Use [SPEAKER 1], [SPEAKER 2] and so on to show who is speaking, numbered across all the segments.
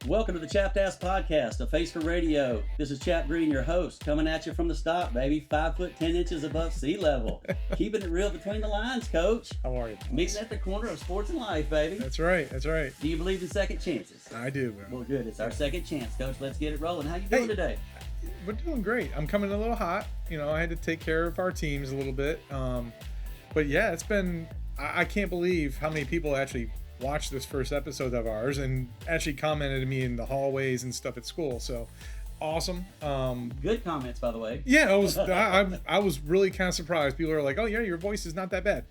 [SPEAKER 1] Welcome to the Chapped A Podcast, a face for radio. This is Chap Green, your host, coming at you from the stop, baby. 5'10" above sea level. Keeping it real between the lines, Coach.
[SPEAKER 2] How are you?
[SPEAKER 1] Meeting at the corner of sports and life, baby.
[SPEAKER 2] That's right. That's right.
[SPEAKER 1] Do you believe in second chances?
[SPEAKER 2] I do, bro.
[SPEAKER 1] Well, good. It's our second chance, Coach. Let's get it rolling. How you doing today?
[SPEAKER 2] We're doing great. I'm coming a little hot. You know, I had to take care of our teams a little bit. But yeah, it's been. I can't believe how many people actually watched this first episode of ours and actually commented to me in the hallways and stuff at school. So awesome.
[SPEAKER 1] Good comments, by the way.
[SPEAKER 2] Yeah, I was really kind of surprised. People are like, "Oh yeah, your voice is not that bad."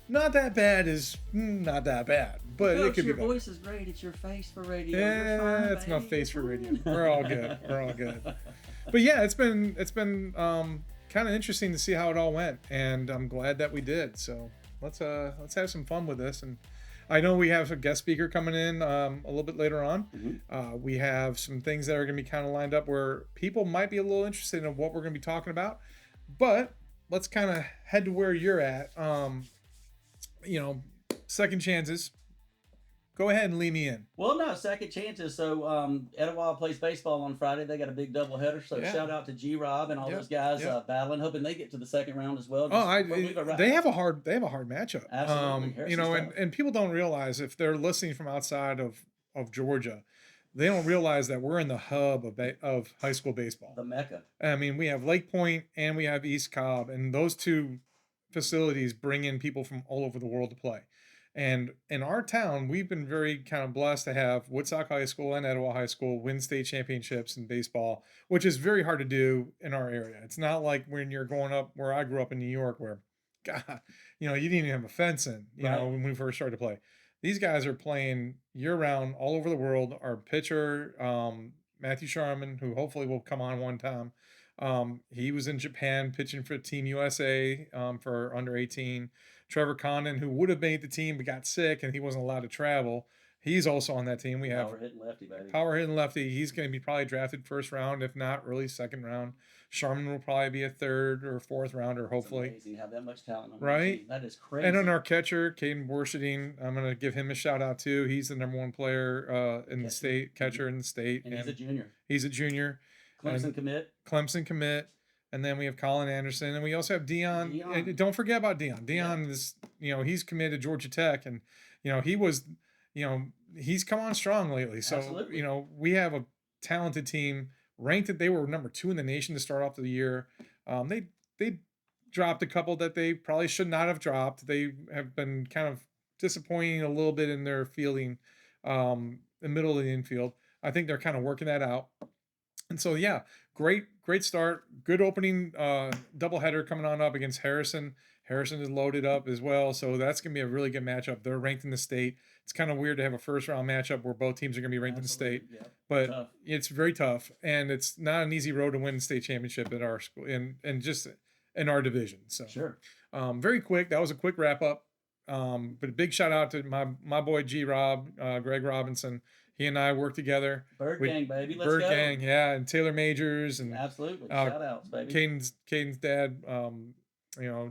[SPEAKER 2] Not that bad is not that bad, but
[SPEAKER 1] Coach,
[SPEAKER 2] it could be
[SPEAKER 1] your
[SPEAKER 2] better.
[SPEAKER 1] voice is great. It's your face for radio.
[SPEAKER 2] Yeah, it's my face for radio. We're all good. We're all good. But yeah, it's been kind of interesting to see how it all went, and I'm glad that we did. So let's have some fun with this. And I know we have a guest speaker coming in a little bit later on.
[SPEAKER 1] Mm-hmm.
[SPEAKER 2] We have some things that are going to be kind of lined up where people might be a little interested in what we're going to be talking about. But let's kind of head to where you're at. Second chances. Go ahead and lead me in.
[SPEAKER 1] Well, no, second chances. So, Etowah plays baseball on Friday. They got a big doubleheader. So,
[SPEAKER 2] Yeah.
[SPEAKER 1] shout out to G-Rob and all
[SPEAKER 2] Yep.
[SPEAKER 1] those guys
[SPEAKER 2] Yep.
[SPEAKER 1] battling, hoping they get to the second round as well.
[SPEAKER 2] They have a hard matchup.
[SPEAKER 1] Absolutely.
[SPEAKER 2] And people don't realize if they're listening from outside of Georgia, they don't realize that we're in the hub of high school baseball.
[SPEAKER 1] The Mecca.
[SPEAKER 2] I mean, we have Lake Point and we have East Cobb, and those two facilities bring in people from all over the world to play. And in our town, we've been very kind of blessed to have Woodstock High School and Etowah High School win state championships in baseball, which is very hard to do in our area. It's not like when you're growing up where I grew up in New York, where, God, you didn't even have a fence in, when we first started to play. These guys are playing year round all over the world. Our pitcher, Matthew Sharman, who hopefully will come on one time, he was in Japan pitching for Team USA for under 18. Trevor Condon, who would have made the team but got sick and he wasn't allowed to travel. He's also on that team. We have
[SPEAKER 1] Power hitting lefty, baby.
[SPEAKER 2] Power hitting lefty. He's going to be probably drafted first round, if not early second round. Sharman will probably be a third or fourth rounder, hopefully.
[SPEAKER 1] It's amazing to have that much talent on
[SPEAKER 2] right?
[SPEAKER 1] Team. That is crazy.
[SPEAKER 2] And on our catcher, Caden Borshadine, I'm going to give him a shout out too. He's the number one player in the state, catcher in the state.
[SPEAKER 1] And he's a junior.
[SPEAKER 2] He's a junior. Clemson commit. And then we have Colin Anderson, and we also have Dion. And don't forget about Dion. Dion is, he's committed to Georgia Tech, and he was, he's come on strong lately. So
[SPEAKER 1] Absolutely.
[SPEAKER 2] We have a talented team. Ranked that they were number 2 in the nation to start off the year. They dropped a couple that they probably should not have dropped. They have been kind of disappointing a little bit in their fielding, the middle of the infield. I think they're kind of working that out. And so, yeah, great start. Good opening doubleheader coming on up against Harrison. Harrison is loaded up as well, so that's going to be a really good matchup. They're ranked in the state. It's kind of weird to have a first-round matchup where both teams are going to be ranked in the state, but tough. It's very tough, and it's not an easy road to win the state championship at our school and just in our division. So,
[SPEAKER 1] sure.
[SPEAKER 2] Very quick. That was a quick wrap-up, but a big shout-out to my boy G-Rob, Greg Robinson. He and I work together.
[SPEAKER 1] Gang, baby. Let's
[SPEAKER 2] Bird
[SPEAKER 1] go.
[SPEAKER 2] Gang, yeah. And Taylor Majors. And
[SPEAKER 1] absolutely. Shout outs, baby.
[SPEAKER 2] Caden's dad,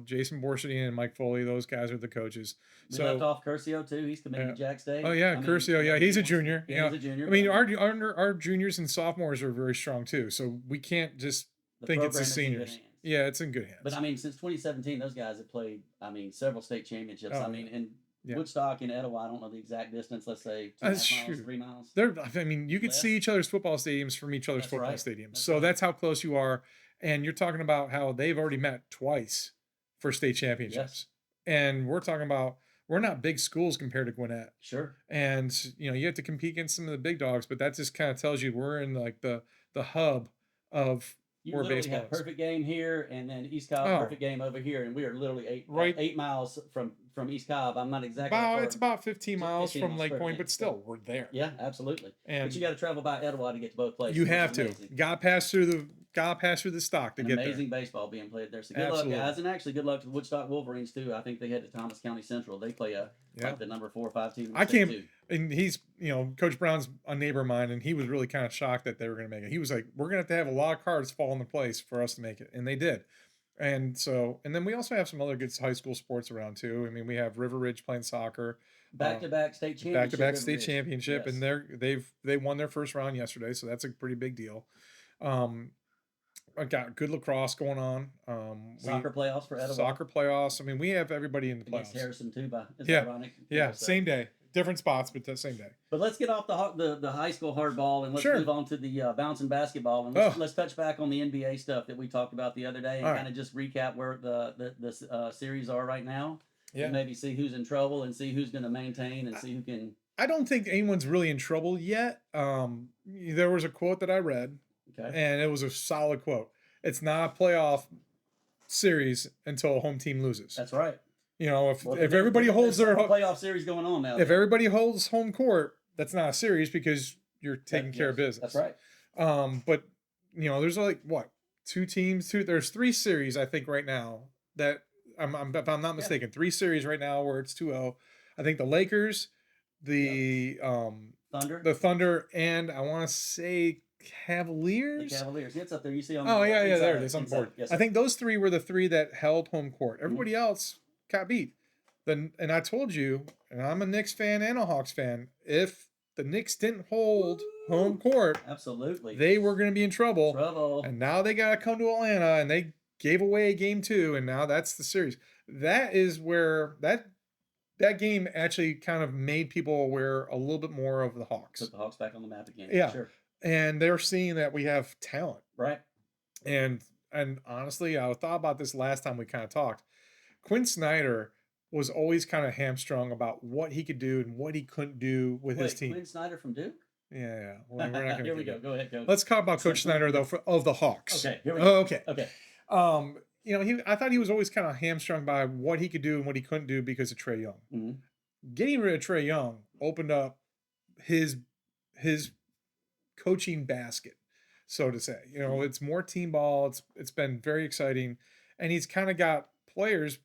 [SPEAKER 2] Jason Borshadine and Mike Foley. Those guys are the coaches.
[SPEAKER 1] We left off Curcio, too. He's committed to Jack State.
[SPEAKER 2] Oh, yeah. Curcio, yeah. He's a junior.
[SPEAKER 1] Yeah, he's a junior.
[SPEAKER 2] I mean, our juniors and sophomores are very strong, too. So we can't just think it's the seniors. Yeah, it's in good hands.
[SPEAKER 1] But, since 2017, those guys have played, several state championships. And Woodstock and Etowah, I don't know the exact distance, let's say 2.5 miles, 3 miles.
[SPEAKER 2] You could see each other's football stadiums from each other's football stadiums. That's how close you are. And you're talking about how they've already met twice for state championships. Yes. And we're talking about, we're not big schools compared to Gwinnett.
[SPEAKER 1] Sure.
[SPEAKER 2] And, you have to compete against some of the big dogs, but that just kind of tells you we're in like the hub of
[SPEAKER 1] You literally have perfect game here, and then East Cobb perfect game over here, and we are literally 8 miles from East Cobb. I'm not exactly.
[SPEAKER 2] It's about 15 miles from Lake Point, but still, we're there.
[SPEAKER 1] Yeah, absolutely. But you got to travel by Etowah to get to both places.
[SPEAKER 2] You have to. Got to pass through the stock to get there.
[SPEAKER 1] Amazing baseball being played there. So good luck, guys, and actually good luck to the Woodstock Wolverines too. I think they head to Thomas County Central. They play like the number 4 or 5 team.
[SPEAKER 2] And he's, Coach Brown's a neighbor of mine, and he was really kind of shocked that they were going to make it. He was like, we're going to have a lot of cards fall into place for us to make it. And they did. And then we also have some other good high school sports around too. We have River Ridge playing soccer.
[SPEAKER 1] Back-to-back state championship.
[SPEAKER 2] Back-to-back state championship,
[SPEAKER 1] Yes.
[SPEAKER 2] and they won their first round yesterday, so that's a pretty big deal. I got good lacrosse going on.
[SPEAKER 1] Soccer playoffs for Etowah.
[SPEAKER 2] Soccer playoffs. I mean, we have everybody in the playoffs.
[SPEAKER 1] Against Harrison too, it's
[SPEAKER 2] Yeah.
[SPEAKER 1] ironic.
[SPEAKER 2] Yeah, same day, different spots, but the same day.
[SPEAKER 1] But let's get off the high school hardball and let's
[SPEAKER 2] Sure.
[SPEAKER 1] move on to the bouncing basketball, and let's touch back on the NBA stuff that we talked about the other day and kind of just recap where the series are right now.
[SPEAKER 2] Yeah.
[SPEAKER 1] And maybe see who's in trouble and see who's going to maintain and see who can.
[SPEAKER 2] I don't think anyone's really in trouble yet. There was a quote that I read, and it was a solid quote. It's not a playoff series until a home team loses.
[SPEAKER 1] That's right.
[SPEAKER 2] You know, if everybody holds their
[SPEAKER 1] playoff series going on now.
[SPEAKER 2] If everybody holds home court, that's not a series because you're taking care of business.
[SPEAKER 1] That's right.
[SPEAKER 2] But you know, there's like what, there's 3 series I think right now that if I'm not mistaken, 3 series right now where it's 2-0. I think the Lakers, the Thunder, and I want to say Cavaliers.
[SPEAKER 1] The Cavaliers. It's up there. You see on.
[SPEAKER 2] Yeah, there it is on board.
[SPEAKER 1] Yes,
[SPEAKER 2] I think those 3 were the 3 that held home court. Everybody else got beat. And I told you, and I'm a Knicks fan and a Hawks fan, if the Knicks didn't hold home court,
[SPEAKER 1] absolutely,
[SPEAKER 2] they were going to be in trouble. And now they got to come to Atlanta, and they gave away game 2, and now that's the series. That is where that game actually kind of made people aware a little bit more of the Hawks.
[SPEAKER 1] Put the Hawks back on the map again.
[SPEAKER 2] Yeah.
[SPEAKER 1] Sure.
[SPEAKER 2] And they're seeing that we have talent.
[SPEAKER 1] Right.
[SPEAKER 2] And honestly, I thought about this last time we kind of talked. Quinn Snyder was always kind of hamstrung about what he could do and what he couldn't do with his team.
[SPEAKER 1] Quinn Snyder from Duke?
[SPEAKER 2] Yeah. Well, we're not going to
[SPEAKER 1] Here we go. Go ahead. Go.
[SPEAKER 2] Let's talk about Coach Snyder, though, of the Hawks.
[SPEAKER 1] Okay. Here we go.
[SPEAKER 2] Okay. You know, I thought he was always kind of hamstrung by what he could do and what he couldn't do because of Trae Young.
[SPEAKER 1] Mm-hmm.
[SPEAKER 2] Getting rid of Trae Young opened up his coaching basket, so to say. You know, it's more team ball. It's been very exciting, and he's kind of got players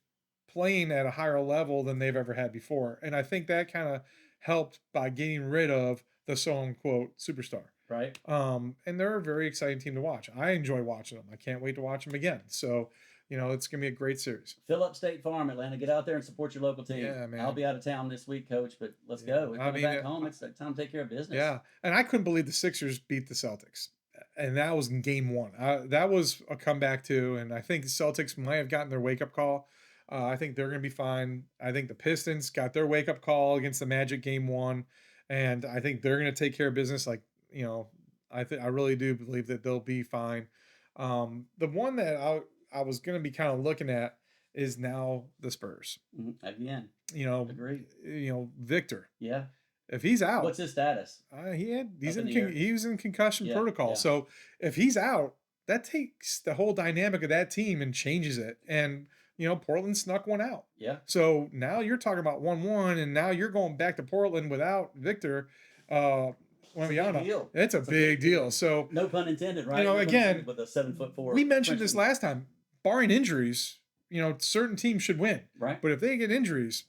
[SPEAKER 2] playing at a higher level than they've ever had before. And I think that kind of helped by getting rid of the so-unquote superstar.
[SPEAKER 1] Right.
[SPEAKER 2] And they're a very exciting team to watch. I enjoy watching them. I can't wait to watch them again. So, you know, it's going to be a great series.
[SPEAKER 1] Fill up State Farm, Atlanta. Get out there and support your local team.
[SPEAKER 2] Yeah, man.
[SPEAKER 1] I'll be out of town this week, Coach, but let's go. We're coming back home. It's time to take care of business.
[SPEAKER 2] Yeah. And I couldn't believe the Sixers beat the Celtics. And that was in game 1. That was a comeback, too. And I think the Celtics might have gotten their wake-up call. I think they're going to be fine. I think the Pistons got their wake-up call against the Magic game 1. And I think they're going to take care of business. Like, you know, I really do believe that they'll be fine. The one that I was going to be kind of looking at is now the Spurs.
[SPEAKER 1] Mm-hmm. Again.
[SPEAKER 2] You know,
[SPEAKER 1] agreed.
[SPEAKER 2] You know, Victor.
[SPEAKER 1] Yeah.
[SPEAKER 2] If he's out,
[SPEAKER 1] what's his status?
[SPEAKER 2] He was in concussion protocol.
[SPEAKER 1] Yeah.
[SPEAKER 2] So if he's out, that takes the whole dynamic of that team and changes it. And you know, Portland snuck one out.
[SPEAKER 1] Yeah.
[SPEAKER 2] So now you're talking about 1-1, and now you're going back to Portland without Victor. It's a big deal. So
[SPEAKER 1] no pun intended, right?
[SPEAKER 2] You know, again,
[SPEAKER 1] with a 7'4".
[SPEAKER 2] We mentioned this last time. Barring injuries, you know, certain teams should win.
[SPEAKER 1] Right.
[SPEAKER 2] But if they get injuries,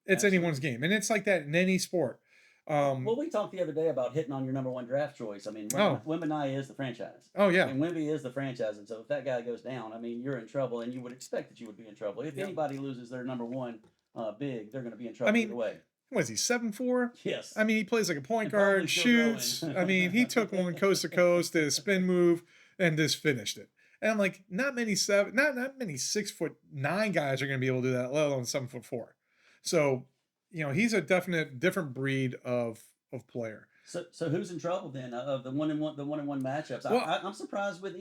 [SPEAKER 2] it's anyone's game, and it's like that in any sport.
[SPEAKER 1] Well, we talked the other day about hitting on your number 1 draft choice. I mean, Wembanyama is the franchise.
[SPEAKER 2] Oh, yeah.
[SPEAKER 1] And Wemby is the franchise. And so if that guy goes down, I mean, you're in trouble, and you would expect that you would be in trouble. If anybody loses their number 1 big, they're going to be in trouble either way.
[SPEAKER 2] What is he, 7'4"?
[SPEAKER 1] Yes.
[SPEAKER 2] I mean, he plays like a point guard, shoots. I mean, he took one coast to coast, did a spin move, and just finished it. And I'm like, not many 6'9" guys are going to be able to do that, let alone 7'4". So, you know, he's a different breed of player.
[SPEAKER 1] So who's in trouble then of the 1-1 matchups? Well, I'm surprised with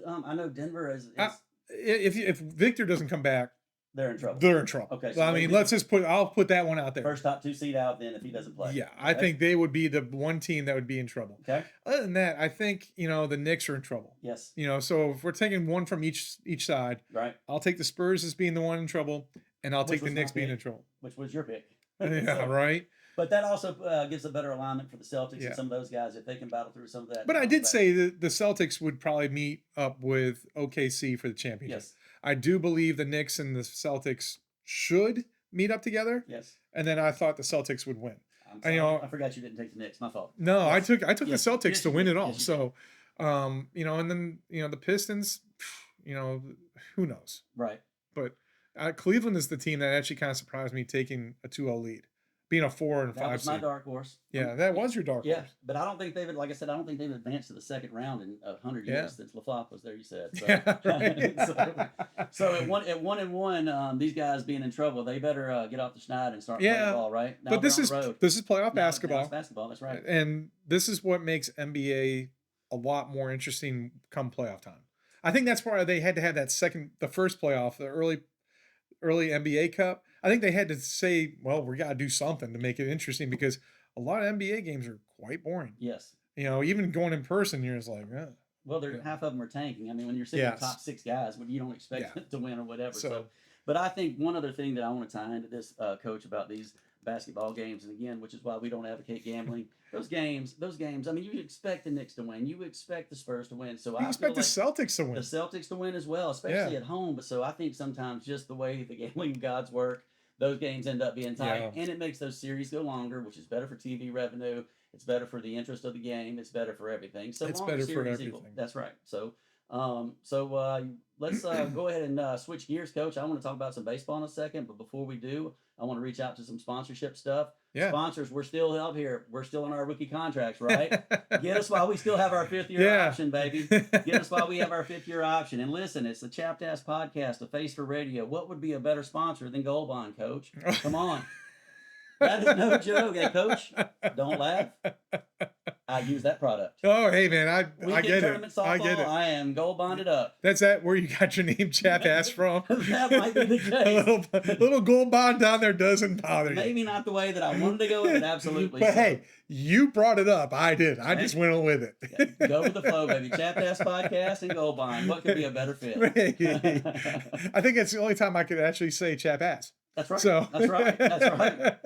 [SPEAKER 1] I know Denver is
[SPEAKER 2] if Victor doesn't come back,
[SPEAKER 1] they're in trouble.
[SPEAKER 2] They're in trouble.
[SPEAKER 1] Okay.
[SPEAKER 2] So I mean, I'll put that one out there.
[SPEAKER 1] First top 2 seed out then if he doesn't play.
[SPEAKER 2] Yeah, I think they would be the one team that would be in trouble.
[SPEAKER 1] Okay.
[SPEAKER 2] Other than that, I think, you know, the Knicks are in trouble.
[SPEAKER 1] Yes.
[SPEAKER 2] You know, so if we're taking one from each side,
[SPEAKER 1] right.
[SPEAKER 2] I'll take the Spurs as being the one in trouble, and I'll take the Knicks being in trouble.
[SPEAKER 1] Which was your pick.
[SPEAKER 2] Yeah, right.
[SPEAKER 1] But that also gives a better alignment for the Celtics and some of those guys if they can battle through some of that.
[SPEAKER 2] But I did say that the Celtics would probably meet up with OKC for the championship.
[SPEAKER 1] Yes.
[SPEAKER 2] I do believe the Knicks and the Celtics should meet up together.
[SPEAKER 1] Yes.
[SPEAKER 2] And then I thought the Celtics would win.
[SPEAKER 1] I forgot you didn't take the Knicks. My fault.
[SPEAKER 2] No, yes. I took the Celtics to win it all. Yes, so, you know, and then, you know, the Pistons, you know, who knows?
[SPEAKER 1] Right.
[SPEAKER 2] But Cleveland is the team that actually kind of surprised me taking a 2-0 lead being a 4 and
[SPEAKER 1] That
[SPEAKER 2] 5
[SPEAKER 1] was my
[SPEAKER 2] seed.
[SPEAKER 1] dark horse.
[SPEAKER 2] Yeah, that was your dark
[SPEAKER 1] Yeah,
[SPEAKER 2] horse.
[SPEAKER 1] but I don't think they've, like I said, I don't think they've advanced to the second round in 100
[SPEAKER 2] Yeah.
[SPEAKER 1] years since LaFlop was there. You said so.
[SPEAKER 2] Yeah, right.
[SPEAKER 1] so at 1-1, these guys being in trouble, they better get off the schneid and start playing ball, right? Now
[SPEAKER 2] But this
[SPEAKER 1] they're
[SPEAKER 2] is
[SPEAKER 1] on the road.
[SPEAKER 2] playoff
[SPEAKER 1] Now
[SPEAKER 2] basketball.
[SPEAKER 1] it's basketball. That's right.
[SPEAKER 2] And this is what makes NBA a lot more interesting come playoff time. I think that's why they had to have the first playoff, the early NBA Cup. I think they had to say, well, we got to do something to make it interesting because a lot of NBA games are quite boring.
[SPEAKER 1] Yes.
[SPEAKER 2] Even going in person, you're just like,
[SPEAKER 1] well, half of them are tanking. I mean, when you're sitting in the top 6 guys, you don't expect to win or whatever. So, but I think one other thing that I want to tie into this, Coach, about these basketball games, and again, which is why we don't advocate gambling. Those games. I mean, you expect the Knicks to win. You expect the Spurs to win. So
[SPEAKER 2] you expect the Celtics to win.
[SPEAKER 1] The Celtics to win as well, especially at home. But so I think sometimes just the way the gambling gods work, those games end up being tight, and it makes those series go longer, which is better for TV revenue. It's better for the interest of the game. It's better for everything. So
[SPEAKER 2] it's
[SPEAKER 1] longer
[SPEAKER 2] better
[SPEAKER 1] series
[SPEAKER 2] for everything.
[SPEAKER 1] equal. That's right. So, let's go ahead and switch gears, Coach. I want to talk about some baseball in a second, but before we do, I want to reach out to some sponsorship stuff.
[SPEAKER 2] Yeah.
[SPEAKER 1] Sponsors, we're still out here. We're still in our rookie contracts, right? Get us while we still have our 5th year option, baby. Get us while we have our 5th year option. And listen, it's the Chapped A Podcast, a face for radio. What would be a better sponsor than Gold Bond, Coach? Come on. That is no joke, Coach. Don't laugh. I use that product.
[SPEAKER 2] Oh, hey, man, I get it.
[SPEAKER 1] Softball,
[SPEAKER 2] I get it.
[SPEAKER 1] I am gold bonded up.
[SPEAKER 2] That's where you got your name Chapped Ass from?
[SPEAKER 1] That might be the case.
[SPEAKER 2] A little gold bond down there doesn't bother you.
[SPEAKER 1] Maybe not the way that I wanted to go with it, absolutely.
[SPEAKER 2] But hey, you brought it up. I did. I just went on with it.
[SPEAKER 1] Yeah, go with the flow, baby. Chapped Ass Podcast and Gold Bond. What could be a better fit?
[SPEAKER 2] I think it's the only time I could actually say Chapped Ass.
[SPEAKER 1] That's right.
[SPEAKER 2] So
[SPEAKER 1] That's right. That's right.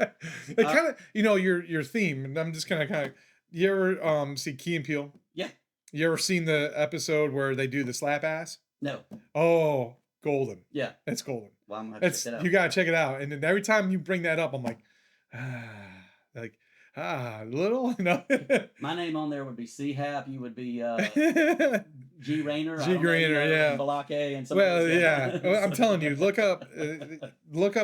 [SPEAKER 2] It kind of, your theme, and I'm just kind of, you ever see Key and Peele?
[SPEAKER 1] Yeah.
[SPEAKER 2] You ever seen the episode where they do the slap ass?
[SPEAKER 1] No.
[SPEAKER 2] Oh, golden.
[SPEAKER 1] Yeah.
[SPEAKER 2] It's golden.
[SPEAKER 1] Well, I'm going to have to check it out.
[SPEAKER 2] You got to check it out. And then every time you bring that up, I'm like, little,
[SPEAKER 1] My name on there would be C-Hap. You would be G. Rayner.
[SPEAKER 2] G. Rayner, yeah.
[SPEAKER 1] Balake and some.
[SPEAKER 2] Well, yeah. I'm telling you, look up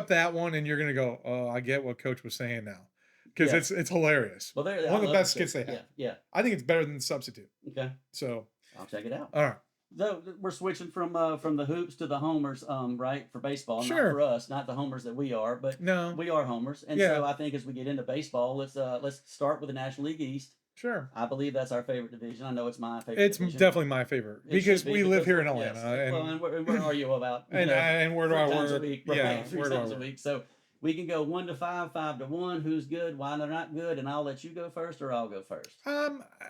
[SPEAKER 2] that one, and you're gonna go, oh, I get what Coach was saying now, because it's hilarious.
[SPEAKER 1] Well, one
[SPEAKER 2] of the best skits they have.
[SPEAKER 1] Yeah.
[SPEAKER 2] I think it's better than The Substitute.
[SPEAKER 1] Okay.
[SPEAKER 2] So
[SPEAKER 1] I'll check it out.
[SPEAKER 2] All right.
[SPEAKER 1] So we're switching from the hoops to the homers, right, for baseball.
[SPEAKER 2] Sure.
[SPEAKER 1] Not for us, not the homers that we are, but
[SPEAKER 2] no,
[SPEAKER 1] we are homers. And so I think as we get into baseball, let's start with the National League East.
[SPEAKER 2] Sure.
[SPEAKER 1] I believe that's our favorite division. I know it's my favorite.
[SPEAKER 2] It's
[SPEAKER 1] division.
[SPEAKER 2] definitely my favorite because we live here in Atlanta.
[SPEAKER 1] Yes. And where are you about?
[SPEAKER 2] And where do I work?
[SPEAKER 1] Yeah, 3 times a week. So we can go 1 to 5, 5 to 1. Who's good? Why they're not good? And I'll let you go first, or I'll go first.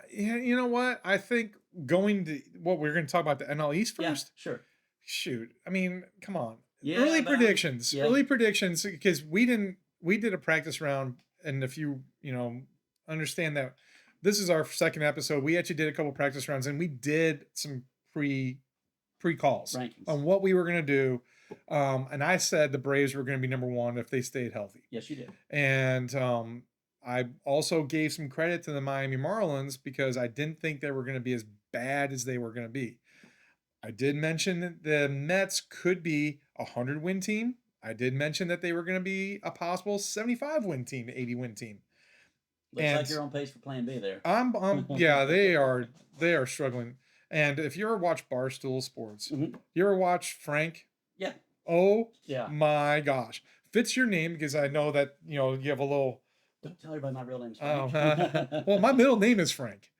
[SPEAKER 2] You know what? I think we're going to talk about the NL East first.
[SPEAKER 1] Yeah, sure.
[SPEAKER 2] Shoot, I mean, come on.
[SPEAKER 1] Yeah,
[SPEAKER 2] early predictions, because we did a practice round, and if you understand that this is our second episode, we actually did a couple practice rounds, and we did some pre-calls
[SPEAKER 1] rankings
[SPEAKER 2] on what we were going to do. And I said the Braves were going to be number 1 if they stayed healthy.
[SPEAKER 1] Yes, you did.
[SPEAKER 2] And I also gave some credit to the Miami Marlins because I didn't think they were going to be as bad as they were going to be. I did mention that the Mets could be a 100-win team. I did mention that they were going to be a possible 75-win team, 80-win team.
[SPEAKER 1] Looks like you're on pace for Plan B there.
[SPEAKER 2] Yeah, they are struggling. And if you ever watch Barstool Sports, you ever watch Frank?
[SPEAKER 1] Yeah.
[SPEAKER 2] Oh, yeah. My gosh. Fits your name because I know that, you have a little...
[SPEAKER 1] Don't tell everybody my real name's Frank.
[SPEAKER 2] Well, my middle name is Frank.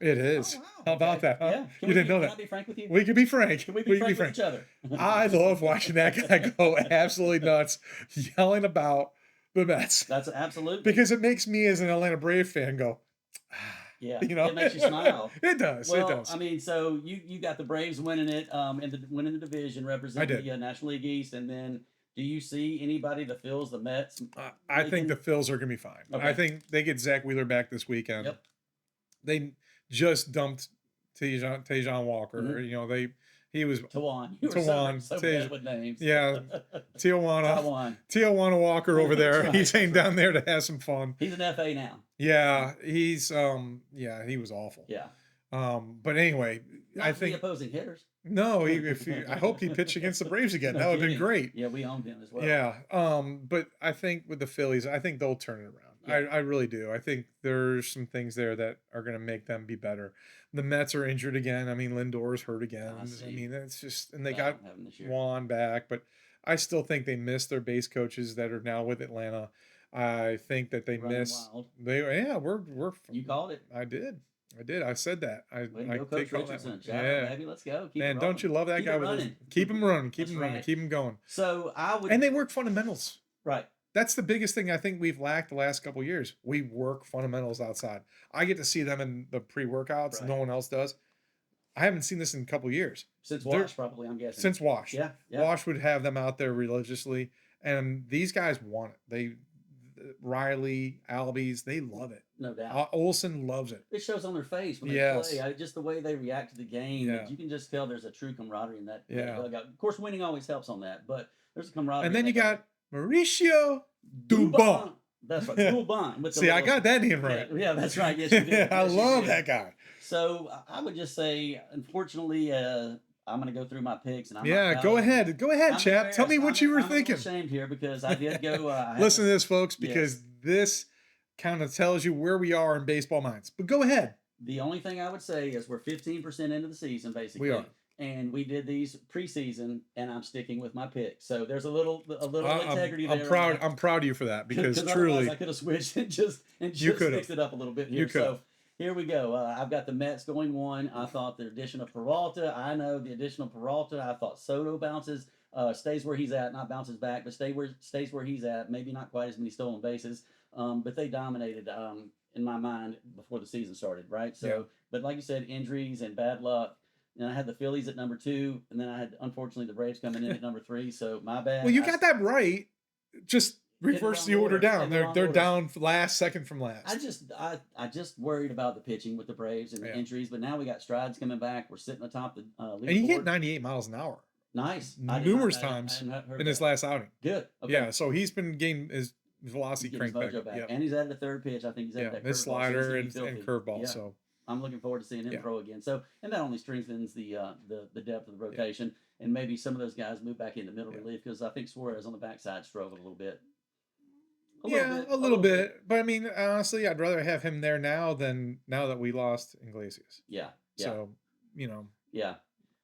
[SPEAKER 2] It is.
[SPEAKER 1] Oh, wow.
[SPEAKER 2] How about that? Huh?
[SPEAKER 1] Yeah.
[SPEAKER 2] You didn't know that.
[SPEAKER 1] Can I be frank with you?
[SPEAKER 2] We could be frank.
[SPEAKER 1] Can we be frank with each other?
[SPEAKER 2] I love watching that guy go absolutely nuts, yelling about the Mets.
[SPEAKER 1] That's absolutely.
[SPEAKER 2] Because it makes me as an Atlanta Brave fan go,
[SPEAKER 1] yeah, it makes you smile.
[SPEAKER 2] It does.
[SPEAKER 1] Well,
[SPEAKER 2] it does.
[SPEAKER 1] I mean, so you got the Braves winning it, winning the division, representing the National League East, and then do you see anybody that fills the Mets?
[SPEAKER 2] I think the Phils are going to be fine. Okay. I think they get Zach Wheeler back this weekend.
[SPEAKER 1] Yep.
[SPEAKER 2] They just dumped Tejan Walker. He was
[SPEAKER 1] Tawan. You were so bad with names.
[SPEAKER 2] Yeah, Tijuana Walker over there. Right. He's ain't down there to have some fun.
[SPEAKER 1] He's an FA now.
[SPEAKER 2] Yeah, he was awful.
[SPEAKER 1] Yeah.
[SPEAKER 2] But anyway,
[SPEAKER 1] Not
[SPEAKER 2] I
[SPEAKER 1] to the
[SPEAKER 2] think
[SPEAKER 1] opposing hitters.
[SPEAKER 2] no. I hope he pitched against the Braves again.
[SPEAKER 1] No
[SPEAKER 2] That would have been
[SPEAKER 1] kidding.
[SPEAKER 2] great.
[SPEAKER 1] Yeah, we owned him as well.
[SPEAKER 2] Yeah. But I think with the Phillies, I think they'll turn it around.
[SPEAKER 1] Yeah.
[SPEAKER 2] I really do. I think there's some things there that are going to make them be better. The Mets are injured again. I mean, Lindor's hurt again. I mean, it's just, and they got Juan back, but I still think they missed their base coaches that are now with Atlanta. I think that they miss.
[SPEAKER 1] Wild.
[SPEAKER 2] We're.
[SPEAKER 1] You called it.
[SPEAKER 2] I did. I said that. I
[SPEAKER 1] go,
[SPEAKER 2] take
[SPEAKER 1] Coach Richardson.
[SPEAKER 2] That one. Yeah,
[SPEAKER 1] baby, let's go. Keep
[SPEAKER 2] man, don't you love that
[SPEAKER 1] keep
[SPEAKER 2] guy? Keep him running. Keep him running. Keep him going.
[SPEAKER 1] So I would.
[SPEAKER 2] And they work fundamentals.
[SPEAKER 1] Right.
[SPEAKER 2] That's the biggest thing I think we've lacked the last couple of years. We work fundamentals outside. I get to see them in the pre-workouts. Right. No one else does. I haven't seen this in a couple of years.
[SPEAKER 1] Since Wash, probably, I'm guessing.
[SPEAKER 2] Since Wash.
[SPEAKER 1] Yeah.
[SPEAKER 2] Wash would have them out there religiously. And these guys want it. Riley, Albies, they love it.
[SPEAKER 1] No doubt.
[SPEAKER 2] Olsen loves it.
[SPEAKER 1] It shows on their face when they play. Just the way they react to the game. Yeah. You can just tell there's a true camaraderie in that dugout. Of course, winning always helps on that, but there's a camaraderie.
[SPEAKER 2] And then you got Mauricio Dubon.
[SPEAKER 1] That's right, Dubon.
[SPEAKER 2] See, I got that name right.
[SPEAKER 1] Yeah, that's right. Yes, you did.
[SPEAKER 2] I love that guy.
[SPEAKER 1] So I would just say, unfortunately, I'm going to go through my picks. And
[SPEAKER 2] go ahead. Go ahead, Chap. Tell me what you were thinking.
[SPEAKER 1] I'm ashamed here because I did go.
[SPEAKER 2] Listen to this, folks, because this kind of tells you where we are in baseball minds. But go ahead.
[SPEAKER 1] The only thing I would say is we're 15% into the season, basically.
[SPEAKER 2] We are.
[SPEAKER 1] And we did these preseason, and I'm sticking with my pick. So there's a little integrity there.
[SPEAKER 2] I'm proud of you for that because truly,
[SPEAKER 1] I could have switched and just fixed it up a little bit here. So here we go. I've got the Mets going 1. I thought the addition of Peralta. I know the addition of Peralta. I thought Soto bounces, stays where he's at, not bounces back, but stays where he's at. Maybe not quite as many stolen bases, but they dominated in my mind before the season started, right? So, but like you said, injuries and bad luck. And I had the Phillies at number 2, and then I had, unfortunately, the Braves coming in at number 3. So my bad.
[SPEAKER 2] Well, you got that right. Just reverse the order down. They're down second from last.
[SPEAKER 1] I just worried about the pitching with the Braves and the injuries, but now we got Strides coming back. We're sitting atop the leaderboard.
[SPEAKER 2] And he hit 98 miles an hour.
[SPEAKER 1] Nice.
[SPEAKER 2] Numerous times in his last outing.
[SPEAKER 1] Good. Okay.
[SPEAKER 2] Yeah, so he's been gaining his velocity cranked back.
[SPEAKER 1] Yep. And he's added a third pitch. I think he's added that
[SPEAKER 2] his slider and curveball. Yeah. So
[SPEAKER 1] I'm looking forward to seeing him throw again. So, and that only strengthens the depth of the rotation, and maybe some of those guys move back into middle relief because I think Suarez on the backside struggled a little bit.
[SPEAKER 2] A little bit. But I mean, honestly, I'd rather have him there now that we lost Iglesias.
[SPEAKER 1] Yeah.
[SPEAKER 2] So,
[SPEAKER 1] Yeah.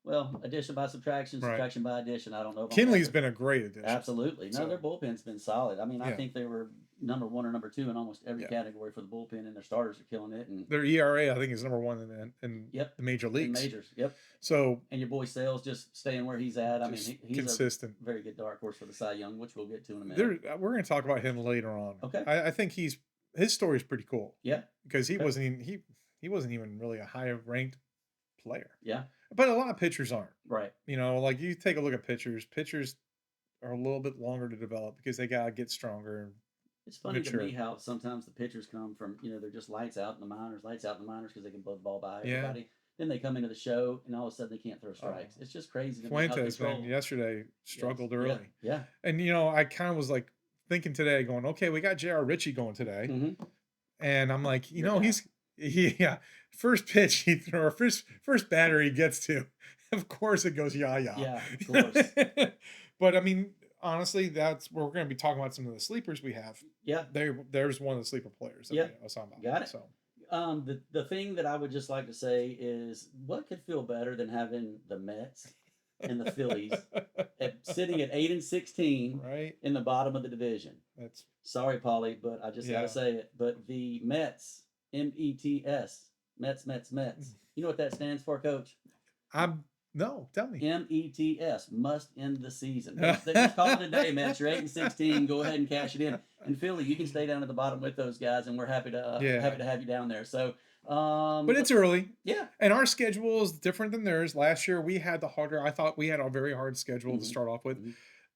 [SPEAKER 1] Well, addition by subtraction, subtraction by addition. I don't know.
[SPEAKER 2] Kinley's been a great addition.
[SPEAKER 1] Absolutely. No, their bullpen's been solid. I mean, I think they were number 1 or number 2 in almost every category for the bullpen, and their starters are killing it. And
[SPEAKER 2] their ERA, I think, is number 1 in the major leagues.
[SPEAKER 1] In majors, yep.
[SPEAKER 2] So,
[SPEAKER 1] and your boy Sales just staying where he's at. I mean, he's
[SPEAKER 2] consistent.
[SPEAKER 1] A very good dark horse for the Cy Young, which we'll get to in a minute.
[SPEAKER 2] We're going to talk about him later on.
[SPEAKER 1] Okay.
[SPEAKER 2] I think his story is pretty cool.
[SPEAKER 1] Yeah.
[SPEAKER 2] Because he wasn't even really a high ranked player.
[SPEAKER 1] Yeah.
[SPEAKER 2] But a lot of pitchers aren't.
[SPEAKER 1] Right.
[SPEAKER 2] Like you take a look at pitchers. Pitchers are a little bit longer to develop because they gotta get stronger.
[SPEAKER 1] It's funny to me how sometimes the pitchers come from, they're just lights out in the minors because they can blow the ball by everybody. Yeah. Then they come into the show and all of a sudden they can't throw strikes. It's just crazy.
[SPEAKER 2] Fuentes, man, yesterday struggled early.
[SPEAKER 1] Yeah.
[SPEAKER 2] And I kind of was like thinking today, going, okay, we got J.R. Ritchie going today, and I'm like, first pitch he threw, or first batter he gets to, of course it goes
[SPEAKER 1] Yeah, of course.
[SPEAKER 2] But I mean, honestly, that's where we're going to be talking about some of the sleepers we have.
[SPEAKER 1] Yeah,
[SPEAKER 2] there's one of the sleeper players that I was talking about.
[SPEAKER 1] Got it. So, the thing that I would just like to say is, what could feel better than having the Mets and the Phillies sitting at 8-16,
[SPEAKER 2] right,
[SPEAKER 1] in the bottom of the division?
[SPEAKER 2] That's
[SPEAKER 1] sorry, Paulie, but I just got to say it. But the Mets, METS, Mets. You know what that stands for, Coach?
[SPEAKER 2] No, tell me.
[SPEAKER 1] METS, must end the season. They just call it a day, Mets. You're 8-16. Go ahead and cash it in. And Philly, you can stay down at the bottom with those guys, and we're happy to have you down there. So,
[SPEAKER 2] but it's early.
[SPEAKER 1] Yeah.
[SPEAKER 2] And our schedule is different than theirs. Last year we had I thought we had a very hard schedule to start off with.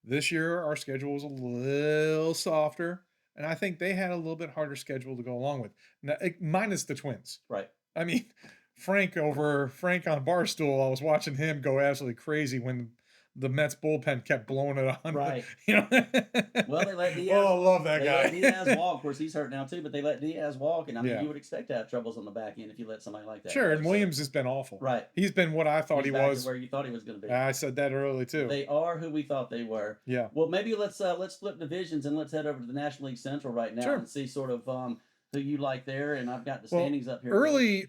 [SPEAKER 2] This year our schedule was a little softer, and I think they had a little bit harder schedule to go along with. Now, minus the Twins.
[SPEAKER 1] Right.
[SPEAKER 2] I mean, Frank on Barstool, I was watching him go absolutely crazy when the Mets bullpen kept blowing it on.
[SPEAKER 1] Right.
[SPEAKER 2] You know?
[SPEAKER 1] Well, they let Diaz.
[SPEAKER 2] Oh, I love that
[SPEAKER 1] They
[SPEAKER 2] guy.
[SPEAKER 1] let Diaz walk. Of course, he's hurt now too, but they let Diaz walk, and I mean,
[SPEAKER 2] Yeah.
[SPEAKER 1] you would expect to have troubles on the back end if you let somebody like that.
[SPEAKER 2] Sure,
[SPEAKER 1] go.
[SPEAKER 2] and Williams has been awful.
[SPEAKER 1] Right.
[SPEAKER 2] He's been what I thought
[SPEAKER 1] He's
[SPEAKER 2] he
[SPEAKER 1] back
[SPEAKER 2] was.
[SPEAKER 1] to where you thought he was going to be.
[SPEAKER 2] I said that early too.
[SPEAKER 1] They are who we thought they were.
[SPEAKER 2] Yeah.
[SPEAKER 1] Well, maybe let's flip divisions and let's head over to the National League Central right now and see sort of who you like there. And I've got the standings up here.
[SPEAKER 2] Early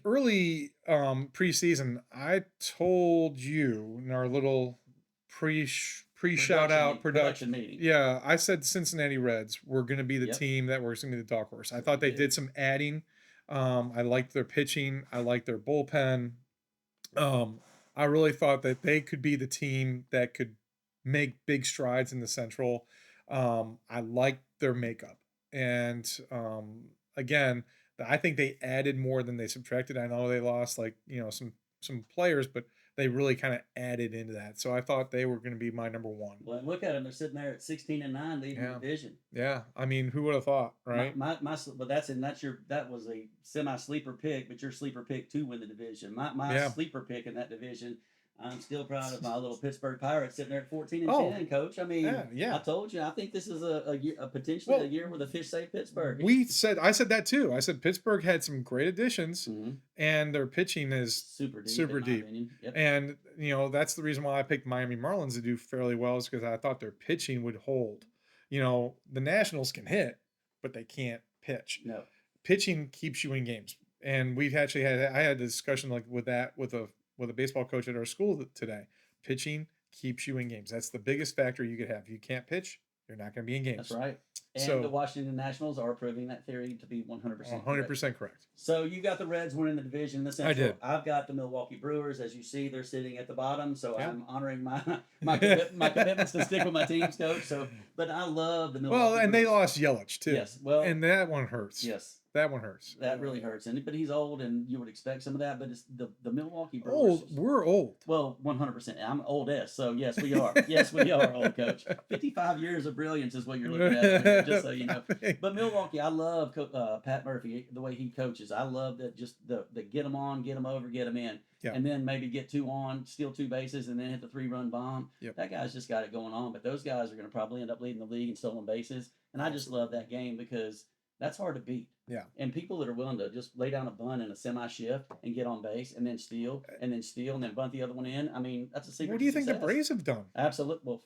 [SPEAKER 2] preseason, I told you in our little pre shout out production
[SPEAKER 1] meeting.
[SPEAKER 2] Yeah, I said Cincinnati Reds were going to be the team that was going to be the dark horse. I thought they did some adding. I liked their pitching. I liked their bullpen. I really thought that they could be the team that could make big strides in the Central. I liked their makeup. And again, I think they added more than they subtracted. I know they lost some players, but they really kind of added into that. So I thought they were going to be my number one.
[SPEAKER 1] Well, look at them; they're sitting there at 16-9, leading the division.
[SPEAKER 2] Yeah, I mean, who would have thought, right?
[SPEAKER 1] But that was a semi sleeper pick, but your sleeper pick to win the division. My sleeper pick in that division. I'm still proud of my little Pittsburgh Pirates sitting there at 14-10, Coach. I mean, I told you, I think this is a potentially a year where the fish save Pittsburgh.
[SPEAKER 2] I said that too. I said Pittsburgh had some great additions, and their pitching is super deep.
[SPEAKER 1] Yep.
[SPEAKER 2] And that's the reason why I picked Miami Marlins to do fairly well, is because I thought their pitching would hold. The Nationals can hit, but they can't pitch.
[SPEAKER 1] No,
[SPEAKER 2] pitching keeps you in games, and I had a discussion with a baseball coach at our school today. Pitching keeps you in games. That's the biggest factor you could have. If you can't pitch, you're not going to be in games.
[SPEAKER 1] That's right. And the Washington Nationals are proving that theory to be 100%
[SPEAKER 2] 100% correct.
[SPEAKER 1] So you got the Reds winning the division in the Central.
[SPEAKER 2] I did.
[SPEAKER 1] I've got the Milwaukee Brewers. As you see, they're sitting at the bottom. So I'm honoring my commitments to stick with my teams, Coach. But I love the Milwaukee Brewers.
[SPEAKER 2] And they lost Yelich too.
[SPEAKER 1] Yes. Well,
[SPEAKER 2] and that one hurts.
[SPEAKER 1] Yes.
[SPEAKER 2] That one hurts.
[SPEAKER 1] That really hurts. But he's old, and you would expect some of that. But it's the Milwaukee Brewers.
[SPEAKER 2] We're old.
[SPEAKER 1] Well, 100%. I'm oldest, so yes, we are. Yes, we are old, Coach. 55 years of brilliance is what you're looking at, just so you know. But Milwaukee, I love Pat Murphy, the way he coaches. I love that, just the get them on, get them over, get them in.
[SPEAKER 2] Yeah.
[SPEAKER 1] And then maybe get 2 on, steal 2 bases, and then hit the 3-run bomb.
[SPEAKER 2] Yep.
[SPEAKER 1] That guy's just got it going on. But those guys are going to probably end up leading the league in stolen bases. And I just love that game because that's hard to beat.
[SPEAKER 2] Yeah.
[SPEAKER 1] And people that are willing to just lay down a bunt in a semi-shift and get on base and then steal and then bunt the other one in. I mean, that's a secret.
[SPEAKER 2] What do you think the Braves have done?
[SPEAKER 1] Absolutely. Well,